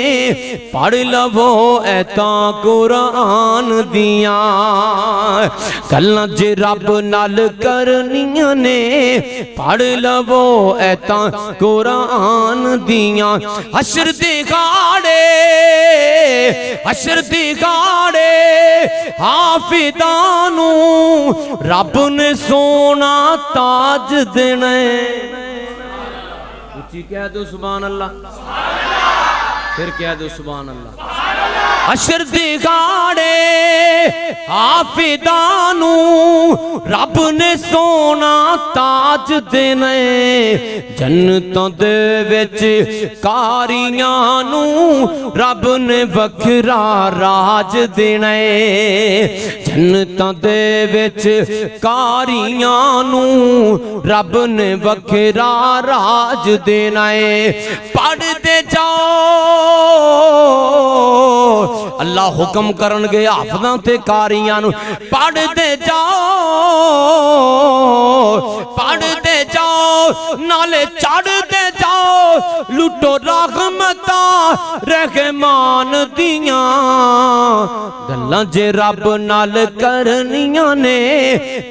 پڑھ لو ایتاں قرآن دیاں گلاں جے رب نال کرنیاں نے پڑھ لو ایتاں قرآن دیاں حشر دی گاڑے حافظانو رب نے سونا تاج دینے اچھی کہہ دو سبحان اللہ پھر کہہ دو سبحان اللہ حشر دی گاڑے حافظانو رب نے سونا تاج دینے جنتوں دے وچ کاریاں نو رب نے وکھرا راج دینے جنتوں دے وچ کاریاں نو رب نے وکھرا راج دینے پڑھ دے جاؤ اللہ حکم کرن گے حافظاں تے کاریاں نو پڑھ دے جاؤ نالے چڑھ دے جاؤ لٹو رحمتاں رحمان دیاں گلاں جے رب نال کرنیاں نے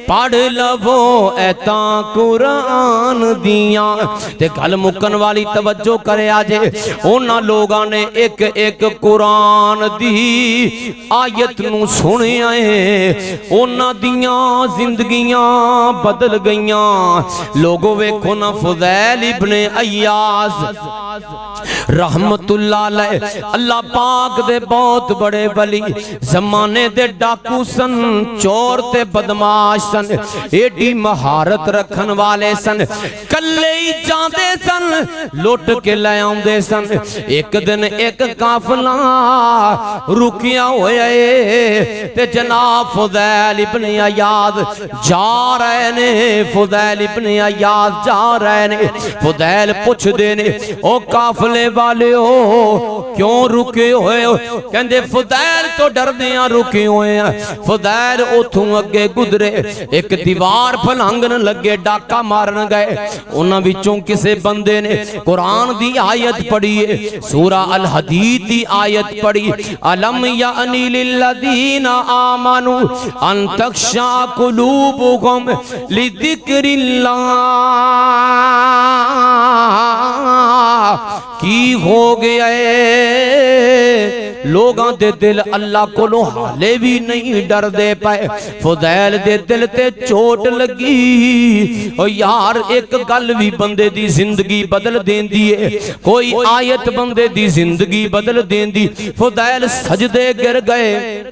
پڑھ لو ایتاں قرآن دیاں تے گل مکن والی توجہ کرے آجے اونا لوگاں نے ایک ایک قرآن دی آیت نو سنے آئے اونا دیاں زندگیاں بدل گئیاں لوگوں ویکھو نا فضیل ابن ایاز رحمت اللہ علیہ اللہ پاک دے بہت بڑے ولی زمانے دے ڈاکو سن چور تے بدماش سن ایڈی مہارت رکھن والے سن کلے ہی جاندے سن لوٹ کے لے آندے سن ایک دن ایک قافلہ رکیا ہوئے تے جناب فضیل ابن ایاز جا رہے نے فضیل ابن ایاز جا رہے نے فضیل پوچھ دینے او قافلے والے ہو کیوں رکے ہوئے ہو کہندے فضیل تو ڈر دیاں رکے ہوئے ہیں فضیل اتھوں اگے گدرے ایک دیوار پھلانگن لگے ڈاکہ مارن گئے انہاں وچوں کسے بندے نے قرآن دی آیت پڑھی ہے سورہ الحدید دی آیت پڑھی علم یعنی للذین آمنوا ان تخشع قلوبهم لذکر اللہ کی ہو گیا ہے لوگاں دے دل اللہ کولوں حالے بھی نہیں ڈر دے پائے فضیل دے دل تے چوٹ لگی او یار ایک گل بھی بندے دی زندگی بدل دین دیئے کوئی آیت بندے دی زندگی بدل دین دی فضیل سجدے گر گئے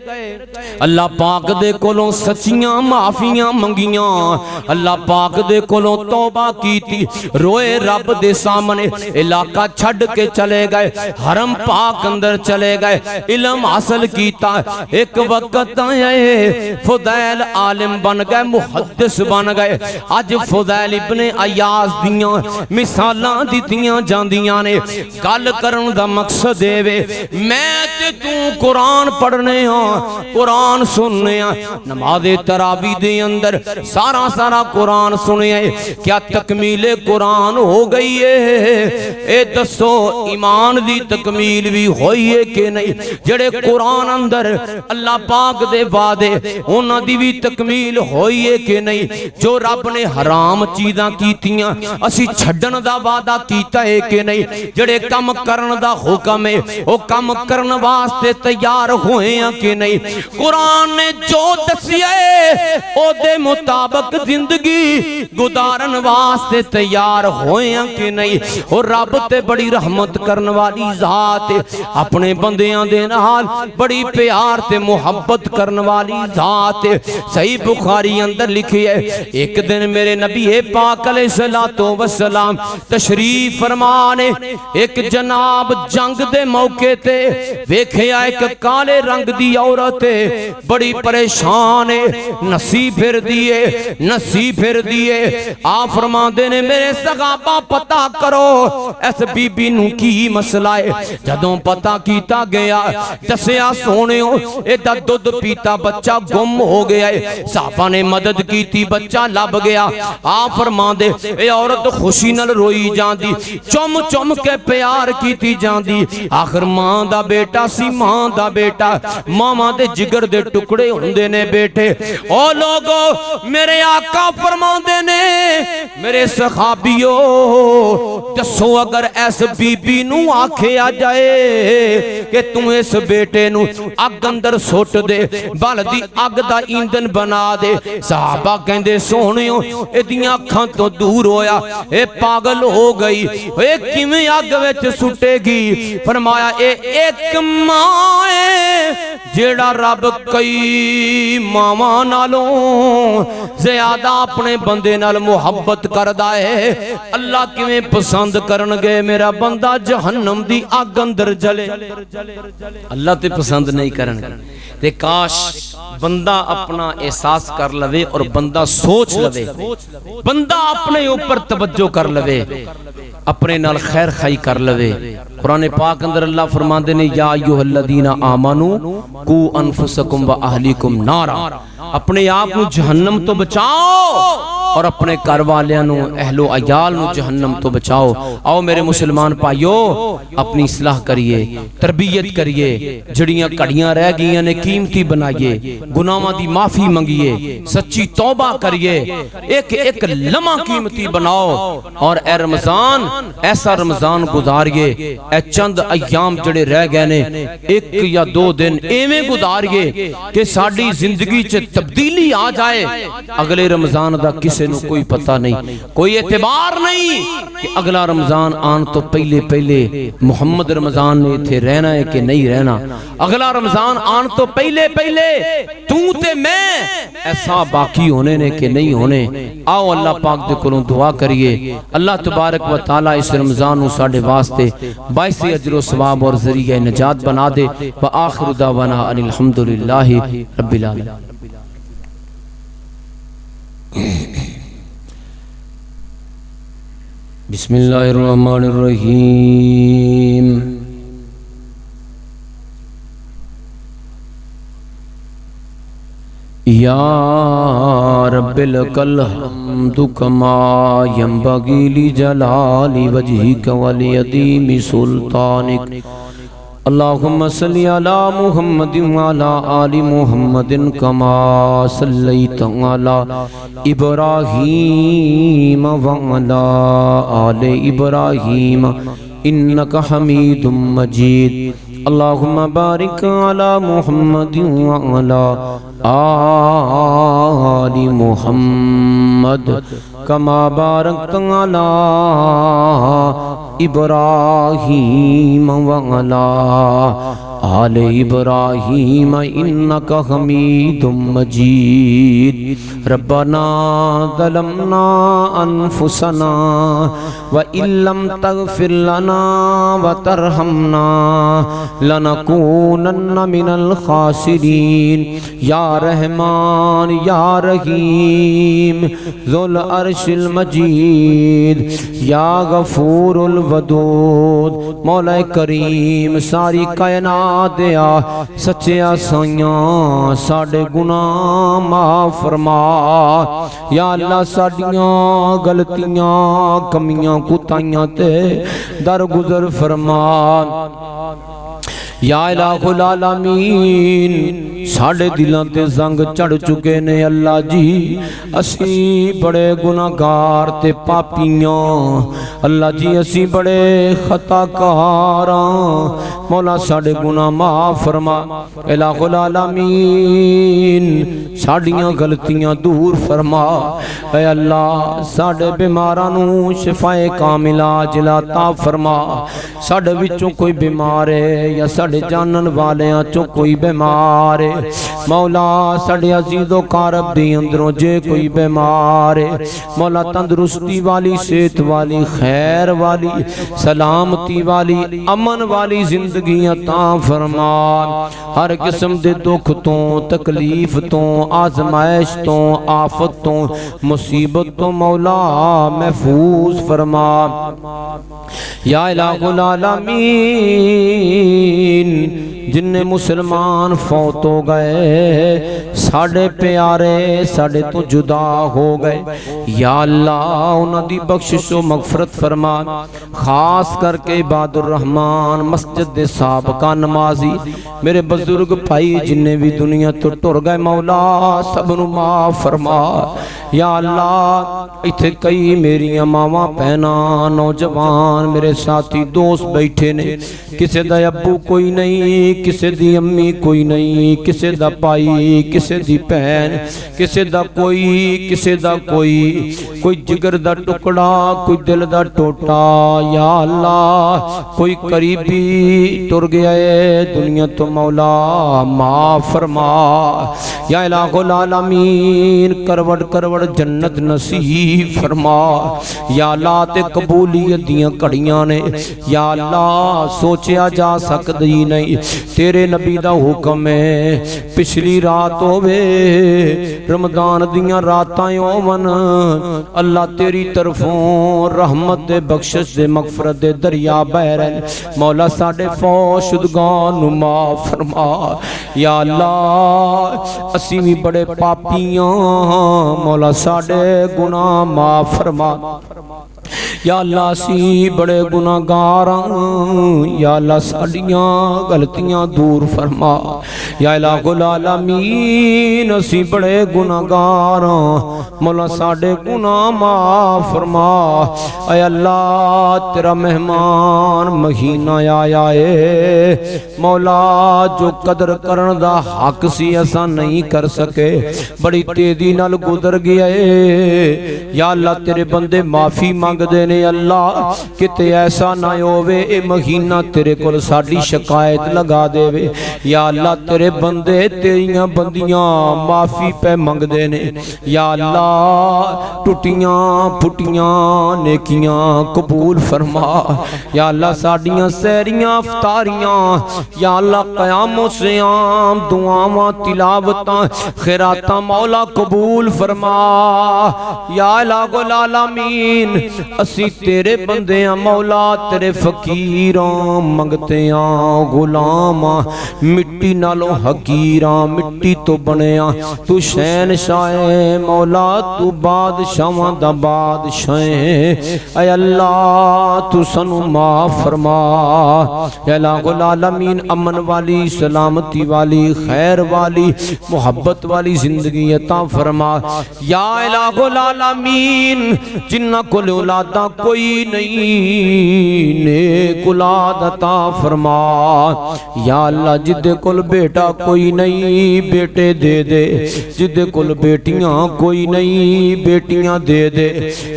اللہ پاک دے کولوں سچیاں معافیاں منگیاں اللہ پاک دے کولوں توبہ کیتی روئے رب دے سامنے علاقہ چھڑ کے چلے گئے حرم پاک اندر چلے گئے علم حاصل کیتا ایک وقت آئے فضیل عالم بن گئے محدث بن گئے آج فضیل ابن عیاض دیاں مثالاں دیتیاں جاندیاں نے گل کرن دا مقصد دے وے میں تے تو قرآن پڑھنے ہاں قرآن سننے ہاں نماز تراویح دے اندر سارا قرآن سنے ہیں کیا تکمیل قرآن ہو گئی ہے اے دسو ایمان دی تکمیل بھی ہوئی ہے کہ نہیں جڑے قرآن اندر اللہ پاک دے وعدے انہاں دی بھی تکمیل ہوئی ہے کہ نہیں جو رب نے حرام چیزاں کیتیاں اسی چھڈن دا وعدہ کیتا ہے کہ نہیں جڑے کم کرن دا حکم ہے وہ کم کرن واسطے تیار ہوئے ہیں کہ نہیں قرآن نے جو دسیا ہے او دے مطابق زندگی گزارن واسطے تیار ہوئے ہیں کہ نہیں اور رب تے بڑی رحمت کرن والی ذات اپنے بندیاں دے نال بڑی پیار تے محبت کرن والی ذات صحیح بخاری اندر لکھی ہے ایک دن میرے نبی پاک علیہ السلام تشریف فرمانے ایک جناب جنگ دے موقع تے ویکھیا ایک کالے رنگ دی عورت بڑی پریشان نسی پھر دیئے آپ فرماندے نے میرے صحابہ پتہ کرو اس بی بی نو کی مسئلہ ہے جدوں پتہ کیتا گیا دسیا سونےوں ایدہ دودھ پیتا بچہ گم ہو گیا ہے صحابہ نے مدد کیتی بچہ لب گیا آپ فرماندے اے عورت خوشی نل روئی جان دی چم کے پیار کیتی جان دی آخر ماں دا بیٹا سی ماں دا بیٹا ماما دے جگر دے ٹکڑے ہوندے نے بیٹے او لوگو میرے آقا فرماندے نے میرے صحابیو دسو اگر ایس بی بی نو آکھے آ جائے کہ تم اس بیٹے نو اگ اندر سوٹ دے بالدی اگ دا ایندن بنا دے صحابہ کہندے سونیوں اے دیاں کھاں تو دور ہویا اے پاگل ہو گئی اے کیویں اگ وچ سٹے گی فرمایا اے ایک ماں ہے جیڑا رب کئی ماما نالوں زیادہ اپنے بندے نال محبت کردہ ہے اللہ کیویں پسند کرنگے میرا بندہ جہنم دی آگ اندر جلے اللہ تے پسند نہیں کرنگے تے کاش بندہ اپنا احساس کر لوے اور بندہ سوچ لوے بندہ اپنے اوپر توجہ کر لوے اپنے نال خیر خائی کر لوے قرآن پاک اندر اللہ فرماندے نے یا ایوہ الذین آمنوا قو انفسکم و اہلیکم نارا اپنے آپ نو جہنم تو بچاؤ اور اپنے کاروالیاں نو اہل و عیال نو جہنم تو بچاؤ آؤ میرے مسلمان پائیو اپنی اصلاح کریے تربیت کریے جڑیاں کڑیاں رہ گئیاں نے قیمتی بنائیے گناہاں دی معافی منگیے سچی توبہ کریے ایک لمحہ قیمتی بناؤ اور اے رمضان ایسا رمضان گزاریے اے چند ایام جڑے رہ گئے نے ایک یا دو دن ایویں گزاریے کہ ساڑی زندگی چ تبدیلی آ جائے اگلے رمضان دا کسے نو کوئی پتہ نہیں کوئی اعتبار نہیں کہ اگلا رمضان آن تو پہلے محمد رمضان نے تھے رہنا ہے کہ نہیں رہنا اگلا رمضان آن تو پہلے تو تے میں ایسا باقی ہونے نے کہ نہیں ہونے آؤ اللہ پاک دے کولوں دعا کریے اللہ تبارک و تعالی اس رمضان نو ساڈے واسطے باعث اجر و ثواب اور ذریعہ نجات بنا دے وآخر دعوانا ان الحمدللہ رب العالمین بسم اللہ الرحمن الرحیم یا رب لک الحمد کما ینبغی لجلال وجہک ولعظیم سلطانک اللہم صلی علی محمد وعلی آل محمد کما صلیت علی ابراہیم وعلی آل ابراہیم انکا حمید مجید اللہم بارک علی محمد وعلی آل محمد کما بارکت علی ابراہیم وعلی آل ابراہیم انکا حمید مجید ربنا ظلمنا انفسنا وَإِن لَّمْ تَغْفِرْ لَنَا وَتَرْحَمْنَا لَنَكُونَنَّ مِنَ الْخَاسِرِينَ یا رحمان یا رحیم ذو العرش المجید یا غفور الودود مولا کریم ساری کائنات دیا سچے آسائیاں ساڑے گناہ معاف فرما یا اللہ ساڑیاں غلطیاں کمیاں کوتاہیاں تے درگزر فرما یا الہ العالمین ساڑے دلوں تے زنگ چڑھ چکے نے اللہ جی اسی بڑے گناہگار تے پاپیاں اللہ جی اسی بڑے خطاکاراں مولا ساڑے گناہ معاف فرما الہ العالمین ساڑیاں غلطیاں دور فرما اے اللہ ساڑے بیمارانوں شفاء کاملہ عاجلہ عطا فرما ساڑے وچوں کوئی بیمار ہے یا ساڑے جانن والیاں چوں کوئی بیمار ہے مولا ساڑے عزیز و قارب دی اندروں جے کوئی بیمار ہے مولا تندرستی والی صحت والی خیر والی سلامتی والی امن والی زندگی عطا فرما ہر قسم دے دکھ تو تکلیف تو آزمائش تو آفت تو مصیبت تو مولا محفوظ فرما یا الہ العالمین جن مسلمان فوت ہو گئے ساڑے پیارے ساڑے تو جدا ہو گئے یا اللہ انہاں دی بخشش و مغفرت فرما خاص کر کے عباد الرحمن مسجد دے سابقہ نمازی میرے بزرگ بھائی جنہیں بھی دنیا تو ٹر گئے مولا سب نو معاف فرما یا اللہ ایتھے کئی میری ماواں پہنا نوجوان میرے ساتھی دوست بیٹھے نے کسے دا ابو کوئی نہیں کسے دی امی کوئی نہیں کسے دا پائی کسے دی پہن کسے دا کوئی جگر دا ٹکڑا کوئی دل دا ٹوٹا یا اللہ کوئی قریبی ٹر گیا ہے دنیا تو مولا معاف فرما یا الہ العالمین کروڑ کروڑ جنت نصیب فرما یا اللہ تے قبولیت دیاں کڑیاں نے یا اللہ سوچیا جا سکدی نہیں تیرے نبی دا حکم ہے پچھلی رات ہووے رمضان دیاں راتاں ہوون اللہ تیری طرفوں رحمت دے بخشش دے مغفرت دے دریا بہ رہے مولا ساڈے فوت شدگان نو معاف فرما یا اللہ اسی بھی بڑے پاپیاں مولا ساڑے گناہ معاف فرما یا اللہ اسی بڑے گناہگاراں یا اللہ ساڑیاں غلطیاں دور فرما یا الہ العالمین اسی بڑے گناہگاراں مولا ساڑے گناہ معاف فرما اے اللہ تیرا مہمان مہینہ آیا ہے مولا جو قدر کرن دا حق سی ایسا نہیں کر سکے بڑی تیزی نال گزر گیا ہے یا اللہ تیرے بندے معافی مانگ دینے اللہ کتے ایسا نہ ہووے اے مہینہ تیرے کول ساڑی شکایت لگا دے وے یا اللہ تیرے بندے تیریاں بندیاں معافی پہ مانگ دینے یا اللہ ٹوٹیاں پھٹیاں نیکیاں قبول فرما یا اللہ ساڑیاں سہریاں افطاریاں یا اللہ قیام و سیام دعاواں تلاوتاں خیراتاں مولا قبول فرما یا الہ العالمین اسی تیرے بندے ہیں مولا تیرے فقیراں منگتے ہیں غلاماں مٹی نالوں حقیراں مٹی تو بنے ہیں تو شہنشاہ مولا تو بادشاہاں دا بادشاہ اے اللہ تو سنو معاف فرما یا الہ العالمین امن والی سلامتی والی خیر والی محبت والی زندگی عطا فرما یا الہ العالمین جنہ کو اولادا کوئی نہیں نیک اولاد عطا فرما یا اللہ جدے کول بیٹا کوئی نہیں بیٹے دے دے جدے کول بیٹیاں کوئی نہیں بیٹیاں دے دے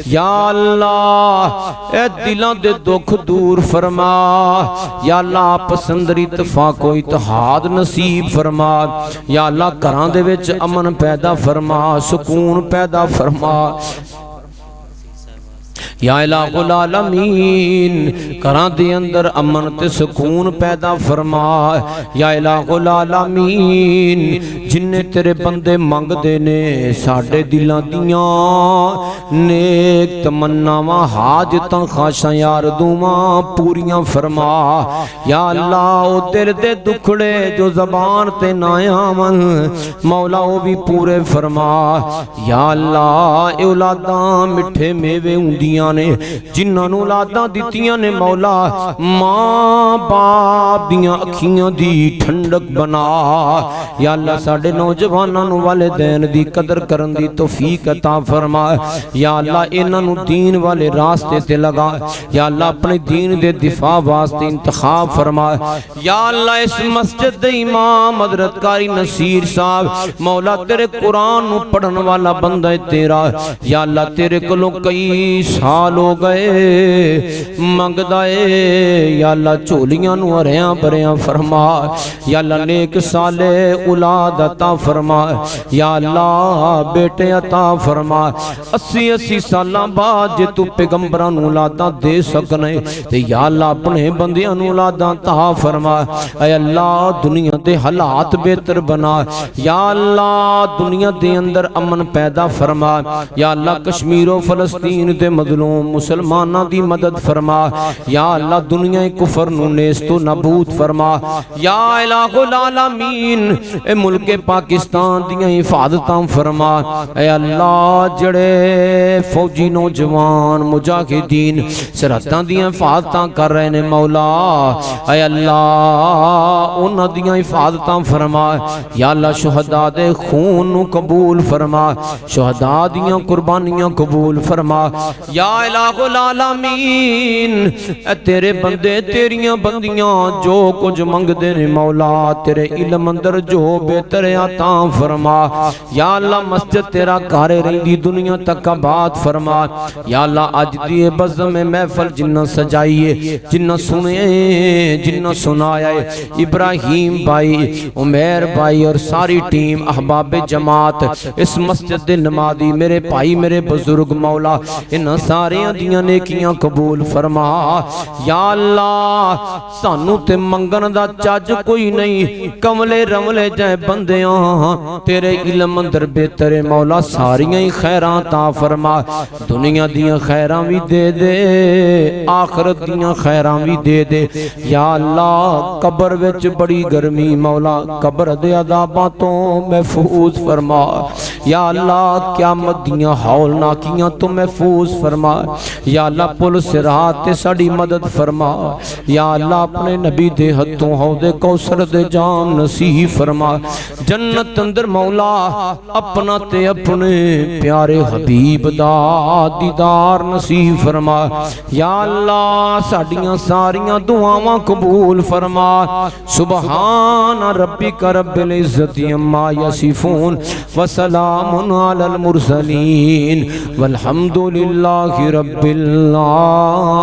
یا اللہ اے دلاں دے دکھ دور فرما یا اللہ پسندری اتفاق و اتحاد نصیب فرما یا اللہ گھراں دے وچ امن پیدا فرما سکون پیدا فرما یا الہ العالمین گھراں دے اندر امن تے سکون پیدا فرما یا الہ العالمین جنہیں تیرے بندے منگ دے نے ساڑھے دلاں دیاں نیک تمناواں حاجتاں خواہشاں یاردوواں پوریاں فرما یا اللہ او دل دے دکھڑے جو زبان تے نایاون مولا او بھی پورے فرما یا اللہ اے اولاداں مٹھے میوے ہوندیاں نے جنہاں نوں اولاداں دتیاں نے مولا ماں باپ دیاں اکھیاں دی ٹھنڈک بنا یا اللہ ساڈے نوجواناں نوں والدین دی قدر کرن دی توفیق عطا فرما یا اللہ انہاں نوں دین والے راستے تے لگا یا اللہ اپنے دین دے دفاع واسطے انتخاب فرما یا اللہ اس مسجد دے امام حضرت قاری نصیر صاحب مولا تیرے قرآن نوں پڑھن والا بندہ تیرا یا اللہ تیرے کولوں کئی سال ہو گئے منگدائے یا اللہ چولیاں نوں ہریاں بھریاں فرما یا اللہ نیک صالح اولاد عطا فرما یا اللہ بیٹے عطا فرما 80 سالاں بعد جے تو پیغمبراں نوں اولاداں دے سکنے تے یا اللہ اپنے بندیاں نوں اولاداں عطا فرما اے اللہ دنیا دے حالات بہتر بنا یا اللہ دنیا دے اندر امن پیدا فرما یا اللہ کشمیر و فلسطین دے مظلوم مسلماناں دی مدد فرما یا اللہ دنیا کفر نو نیست و نابود فرما یا الہ العالمین اے ملک پاکستان دیاں حفاظتاں فرما اے اللہ جڑے فوجی نوجوان مجاہدین سرحداں دیاں حفاظتاں کر رہے نے مولا اے اللہ انہاں دیاں حفاظتاں فرما یا اللہ شہداء دے خون نو قبول فرما شہداء دیاں قربانیاں قبول فرما یا الہ العالمین اے تیرے بندے تیریاں بندیاں جو کچھ منگ دے نے مولا تیرے علم اندر جو بہتر عطا فرما یا اللہ مسجد تیرا کارے رہی دنیا تک آباد فرما یا اللہ اج دی بزم محفل جنہ سجائیے جنہ سنے جنہ سنایا ابراہیم بھائی عمیر بھائی اور ساری ٹیم احباب جماعت اس مسجد دے نمازی میرے بھائی میرے بزرگ مولا ان سارے دیاں نیکیاں قبول فرما یا اللہ سانو تے منگن دا چاج کوئی نہیں کملے رملے جائے بندیاں تیرے علم اندر بہتر مولا ساریاں ہی خیران تا فرما دنیا دیاں خیران بھی دے دے آخرت دیاں خیران بھی دے دے یا اللہ قبر وچ بڑی گرمی مولا قبر دے عذاباں تو محفوظ فرما یا اللہ قیامت دیاں ہولناکیاں تو محفوظ فرما یا اللہ پل صراط تے ساڑی مدد فرما یا اللہ اپنے نبی دے ہتھوں حوض کوثر دے جام نصیب فرما جنت اندر مولا اپنا تے اپنے پیارے حبیب دا دیدار نصیب فرما یا اللہ ساڑیاں ساریاں دعاواں قبول فرما سبحان ربک رب العزت عما یصفون وسلام علی المرسلین والحمد للہ رب العالمین.